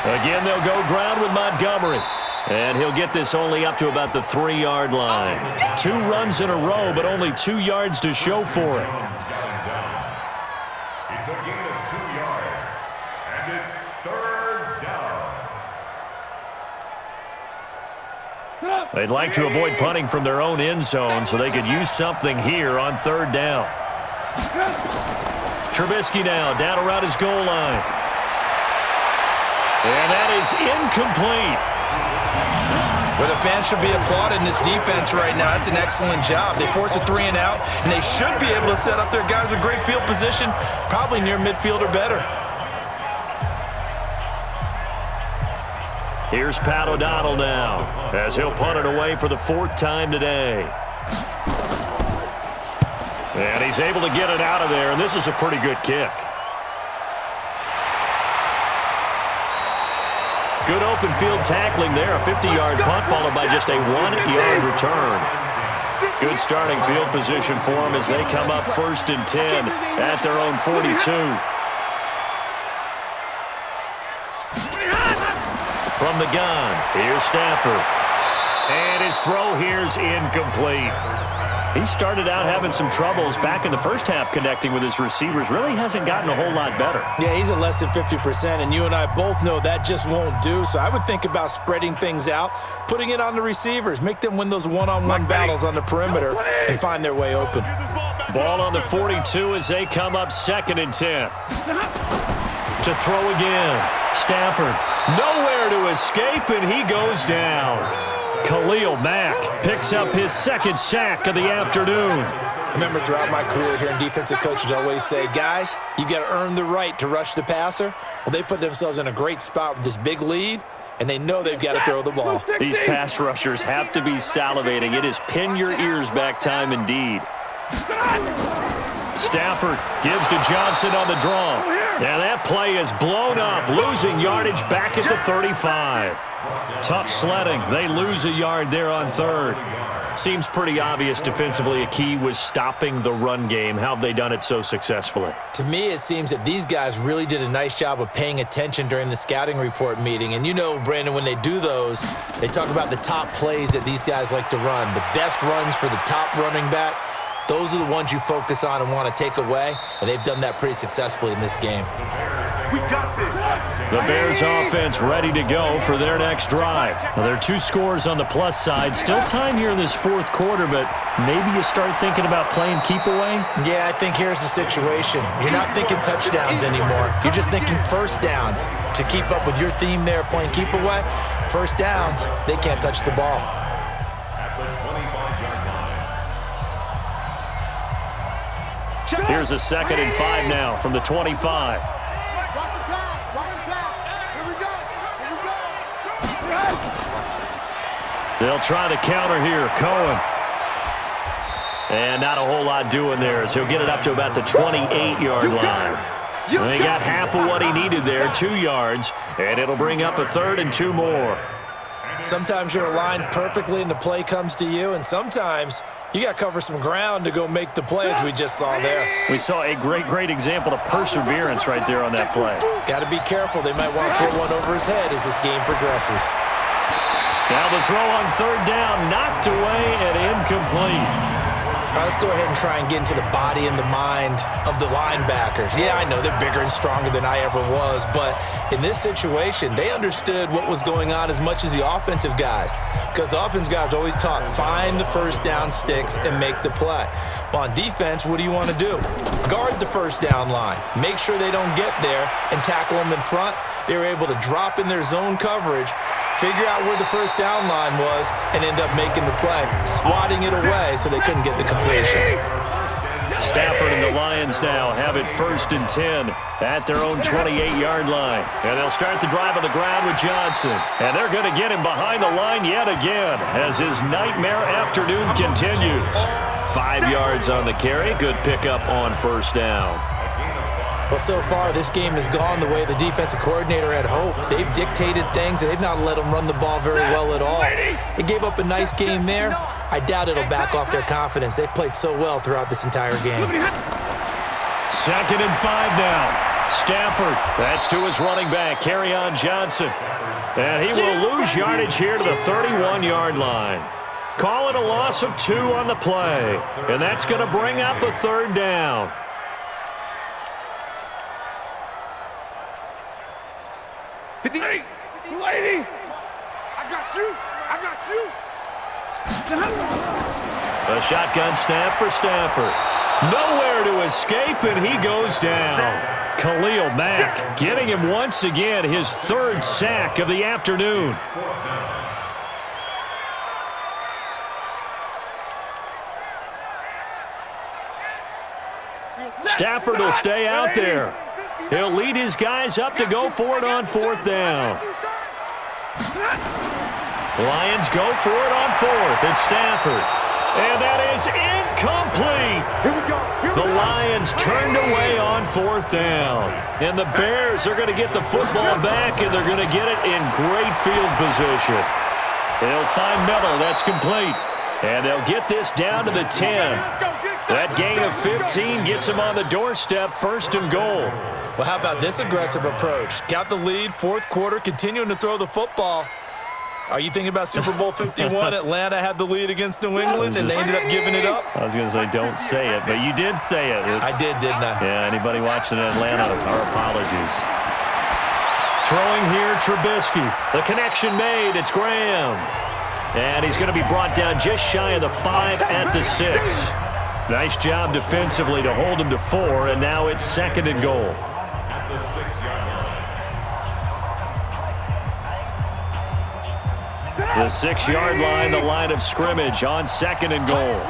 Again, they'll go ground with Montgomery. And he'll get this only up to about the 3-yard line. 2 runs in a row, but only 2 yards to show for it. It's a gain of 2 yards, and it's 3rd down. They'd like to avoid punting from their own end zone, so they could use something here on 3rd down. Trubisky now down around his goal line. And that is incomplete. Well, the fans should be applauding this defense right now. That's an excellent job. They force a 3 and out, and they should be able to set up their guys with great field position, probably near midfield or better. Here's Pat O'Donnell now, as he'll punt it away for the 4th time today. And he's able to get it out of there, and this is a pretty good kick. Good open field tackling there. A 50-yard punt followed by just a 1-yard return. Good starting field position for them as they come up 1st and 10 at their own 42. From the gun, here's Stafford. And his throw here's incomplete. He started out having some troubles back in the first half connecting with his receivers. Really hasn't gotten a whole lot better. Yeah, he's at less than 50%, and you and I both know that just won't do. So I would think about spreading things out, putting it on the receivers, make them win those one-on-one battles on the perimeter and find their way open. Ball on the 42 as they come up 2nd and 10. To throw again. Stafford nowhere to escape, and he goes down. Khalil Mack picks up his 2nd sack of the afternoon. I remember throughout my career here in defensive coaches always say, guys, you got to earn the right to rush the passer. Well, they put themselves in a great spot with this big lead, and they know they've got to throw the ball. These pass rushers have to be salivating. It is pin your ears back time indeed. Stafford gives to Johnson on the draw. And that play is blown up, losing yardage back at the 35. Tough sledding. They lose a yard there on third. Seems pretty obvious defensively a key was stopping the run game. How have they done it so successfully? To me, it seems that these guys really did a nice job of paying attention during the scouting report meeting. And you know, Brandon, when they do those, they talk about the top plays that these guys like to run. The best runs for the top running back. Those are the ones you focus on and want to take away, and they've done that pretty successfully in this game. We got this. The Bears offense ready to go for their next drive. Now, there are 2 scores on the plus side. Still time here in this fourth quarter, but maybe you start thinking about playing keep away? Yeah, I think here's the situation. You're not thinking touchdowns anymore. You're just thinking first downs. To keep up with your theme there, playing keep away, first downs, they can't touch the ball. Here's a 2nd and 5 now from the 25. They'll try the counter here. Cohen. And not a whole lot doing there, so he'll get it up to about the 28-yard line. And he got half of what he needed there, 2 yards, and it'll bring up a 3rd and 2 more. Sometimes you're aligned perfectly and the play comes to you, and sometimes you got to cover some ground to go make the play, as we just saw there. We saw a great example of perseverance right there on that play. Got to be careful. They might want to put one over his head as this game progresses. Now the throw on 3rd down, knocked away and incomplete. All right, let's go ahead and try and get into the body and the mind of the linebackers. Yeah, I know they're bigger and stronger than I ever was, but in this situation, they understood what was going on as much as the offensive guys, because the offensive guys always talk, find the first down sticks and make the play. Well, on defense, what do you want to do? Guard the first down line. Make sure they don't get there and tackle them in front. They were able to drop in their zone coverage, figure out where the first down line was, and end up making the play, swatting it away so they couldn't get the completion. Stafford and the Lions now have it 1st and 10 at their own 28-yard line. And they'll start the drive on the ground with Johnson. And they're going to get him behind the line yet again as his nightmare afternoon continues. 5 yards on the carry. Good pickup on 1st down. Well, so far, this game has gone the way the defensive coordinator had hoped. They've dictated things, and they've not let them run the ball very well at all. They gave up a nice game there. I doubt it'll back off their confidence. They've played so well throughout this entire game. 2nd and 5 now. Stafford, that's to his running back, Kerryon Johnson. And he will lose yardage here to the 31-yard line. Call it a loss of 2 on the play. And that's going to bring up a 3rd down. Lady, I got you. A shotgun snap for Stafford. Nowhere to escape, and he goes down. Khalil Mack getting him once again, his 3rd sack of the afternoon. Stafford will stay out there. He'll lead his guys up to go for it on 4th down. Lions go for it on 4th. It's Stafford. And that is incomplete. The Lions turned away on 4th down. And the Bears are going to get the football back, and they're going to get it in great field position. They'll find Miller. That's complete. And they'll get this down to the 10. That gain of 15 gets them on the doorstep, 1st and goal. Well, how about this aggressive approach? Got the lead, 4th quarter, continuing to throw the football. Are you thinking about Super Bowl 51? Atlanta had the lead against New England, and they ended up giving it up? I was going to say, don't say it, but you did say it. I did, didn't I? Yeah, anybody watching in Atlanta, our apologies. Throwing here, Trubisky. The connection made. It's Graham. And he's going to be brought down just shy of the 5 at the 6. Nice job defensively to hold him to 4, and now it's 2nd and goal. The 6-yard line, the line of scrimmage on 2nd and goal.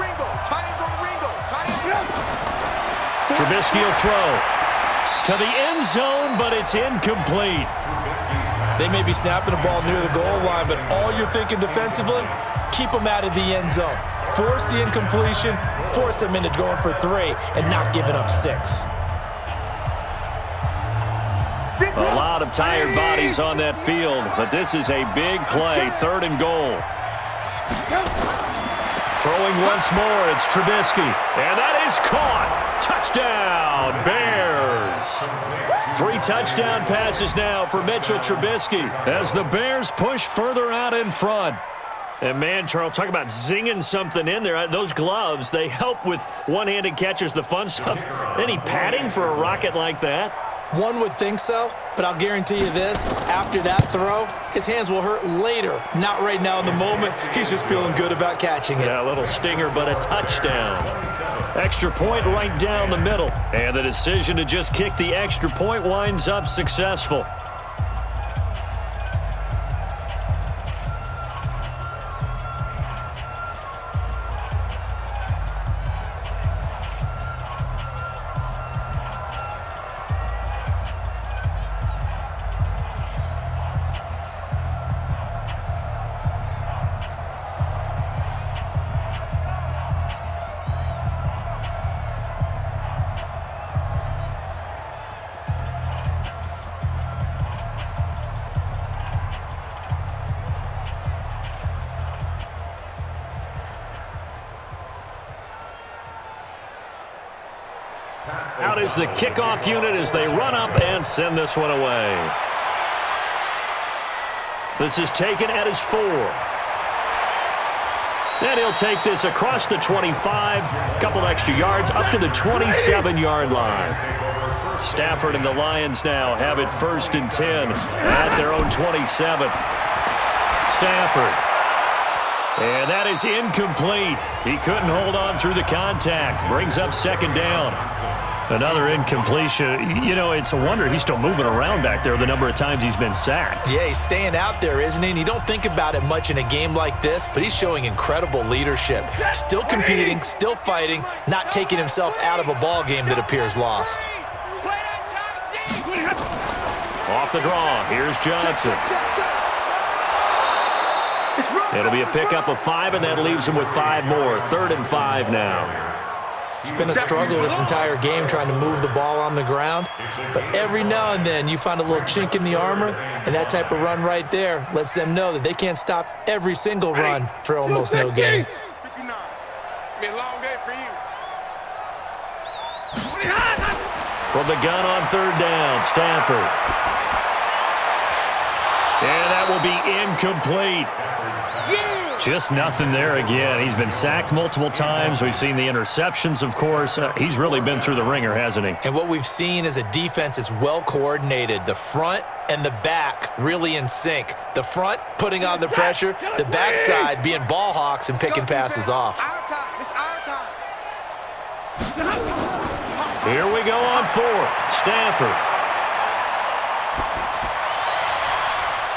Trubisky will throw to the end zone, but it's incomplete. They may be snapping the ball near the goal line, but all you're thinking defensively, keep them out of the end zone. Force the incompletion, force them into going for 3, and not giving up 6. A lot of tired bodies on that field, but this is a big play, 3rd and goal. Throwing once more, it's Trubisky, and that is caught. Touchdown, Bears. 3 touchdown passes now for Mitchell Trubisky as the Bears push further out in front. And, man, Charles, talk about zinging something in there. Those gloves, they help with one-handed catches, the fun stuff. Any padding for a rocket like that? One would think so, but I'll guarantee you this. After that throw, his hands will hurt later. Not right now in the moment. He's just feeling good about catching it. Yeah, a little stinger, but a touchdown. Extra point right down the middle. And the decision to just kick the extra point winds up successful. Out is the kickoff unit as they run up and send this one away. This is taken at his 4. Then he'll take this across the 25, a couple extra yards, up to the 27-yard line. Stafford and the Lions now have it 1st and 10 at their own 27. Stafford. And that is incomplete. He couldn't hold on through the contact. Brings up 2nd down. Another incompletion. You know, it's a wonder he's still moving around back there the number of times he's been sacked. Yeah, he's staying out there, isn't he? And you don't think about it much in a game like this, but he's showing incredible leadership. Still competing, still fighting, not taking himself out of a ball game that appears lost. Off the draw. Here's Johnson. It'll be a pickup of 5, and that leaves him with 5 more. 3rd and 5 now. It's been a struggle this entire game trying to move the ball on the ground. But every now and then you find a little chink in the armor, and that type of run right there lets them know that they can't stop every single run for almost no gain. Be a long day for you. From the gun on 3rd down, Stafford. And that will be incomplete. Just nothing there again. He's been sacked multiple times. We've seen the interceptions, of course. He's really been through the ringer, hasn't he? And what we've seen is a defense is well coordinated. The front and the back really in sync. The front putting on the pressure, the backside being ball hawks and picking passes off. Here we go on 4th. Stafford.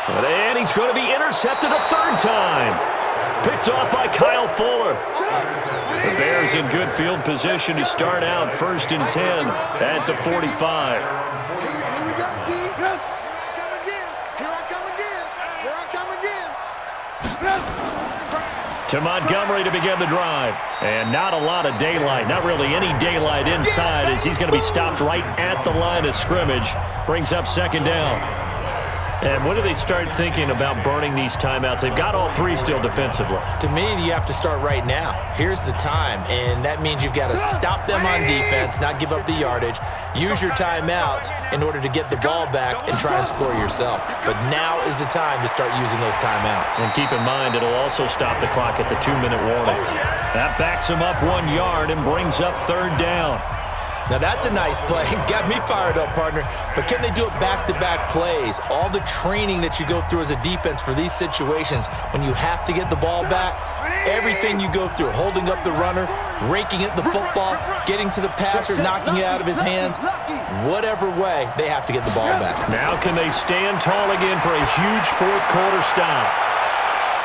And he's going to be intercepted a 3rd time. Picked off by Kyle Fuller. The Bears in good field position to start out 1st and 10 at the 45. Here we go, G. Here I come again. To Montgomery to begin the drive. And not a lot of daylight. Not really any daylight inside as he's going to be stopped right at the line of scrimmage. Brings up 2nd down. And when do they start thinking about burning these timeouts? They've got all 3 still defensively. To me, you have to start right now. Here's the time, and that means you've got to stop them on defense, not give up the yardage. Use your timeouts in order to get the ball back and try and score yourself. But now is the time to start using those timeouts. And keep in mind, it'll also stop the clock at the 2-minute warning. That backs him up 1 yard and brings up 3rd down. Now, that's a nice play. Got me fired up, partner. But can they do it back-to-back plays? All the training that you go through as a defense for these situations, when you have to get the ball back, everything you go through, holding up the runner, raking at the football, getting to the passer, knocking it out of his hands, whatever way, they have to get the ball back. Now can they stand tall again for a huge 4th quarter stop?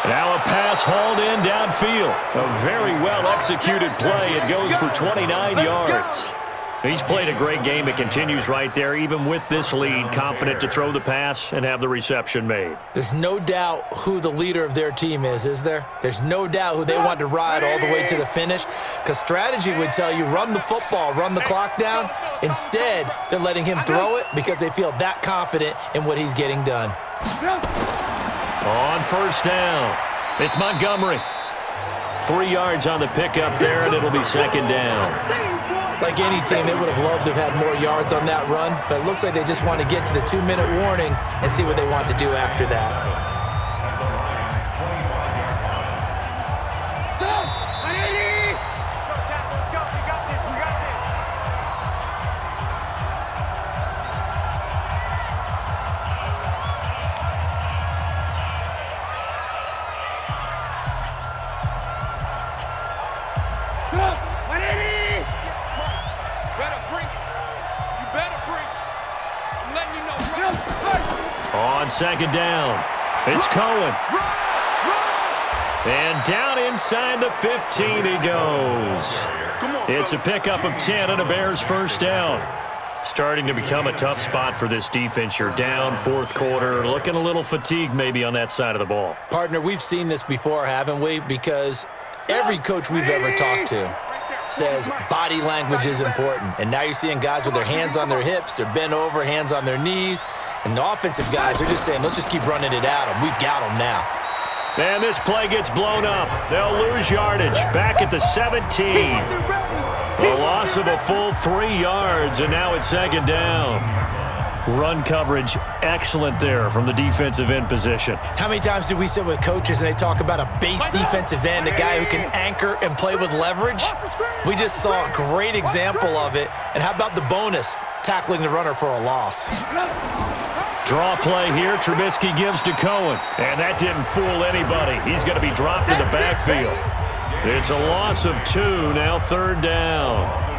Now a pass hauled in downfield. A very well-executed play. It goes for 29 yards. He's played a great game. It continues right there, even with this lead, confident to throw the pass and have the reception made. There's no doubt who the leader of their team is there? There's no doubt who they want to ride all the way to the finish, because strategy would tell you run the football, run the clock down. Instead, they're letting him throw it because they feel that confident in what he's getting done. On first down, it's Montgomery. 3 yards on the pickup there, and it'll be second down. Like any team, they would have loved to have had more yards on that run, but it looks like they just want to get to the 2-minute warning and see what they want to do after that. On second down, it's Cohen. And down inside the 15 he goes. It's a pickup of 10 and a Bears first down. Starting to become a tough spot for this defense. You're down fourth quarter, looking a little fatigued maybe on that side of the ball. Partner, we've seen this before, haven't we? Because every coach we've ever talked to says body language is important. And now you're seeing guys with their hands on their hips, they're bent over, hands on their knees. And the offensive guys are just saying, let's just keep running it at them. We've got them now. And this play gets blown up. They'll lose yardage. Back at the 17. A loss of a full 3 yards, and now it's second down. Run coverage excellent there from the defensive end position. How many times do we sit with coaches and they talk about a base defensive end, a guy who can anchor and play with leverage? We just saw a great example of it. And how about the bonus? Tackling the runner for a loss. Draw play here. Trubisky gives to Cohen. And that didn't fool anybody. He's going to be dropped in the backfield. It's a loss of 2. Now third down.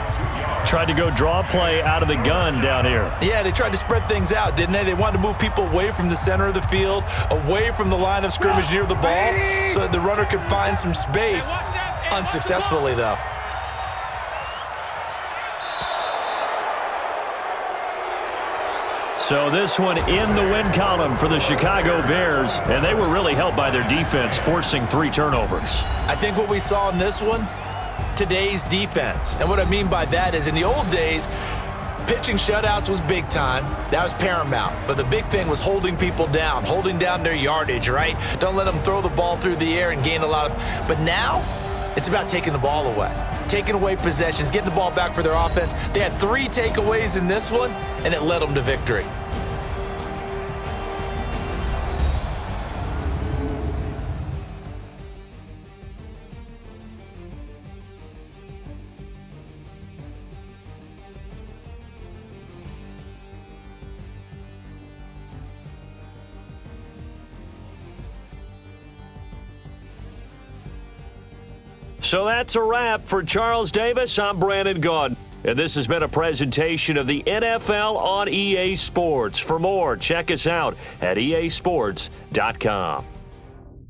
Tried to go draw play out of the gun down here. Yeah, they tried to spread things out, didn't they? They wanted to move people away from the center of the field, away from the line of scrimmage near the ball, so that the runner could find some space. Unsuccessfully, though. So this one in the win column for the Chicago Bears, and they were really helped by their defense, forcing 3 turnovers. I think what we saw in this one, today's defense. And what I mean by that is in the old days, pitching shutouts was big time. That was paramount. But the big thing was holding people down, holding down their yardage, right? Don't let them throw the ball through the air and gain a lot of... But now, it's about taking the ball away. Taking away possessions, getting the ball back for their offense. They had 3 takeaways in this one, and it led them to victory. So that's a wrap for Charles Davis. I'm Brandon Gaudin. And this has been a presentation of the NFL on EA Sports. For more, check us out at easports.com.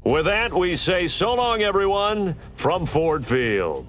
With that, we say so long, everyone, from Ford Field.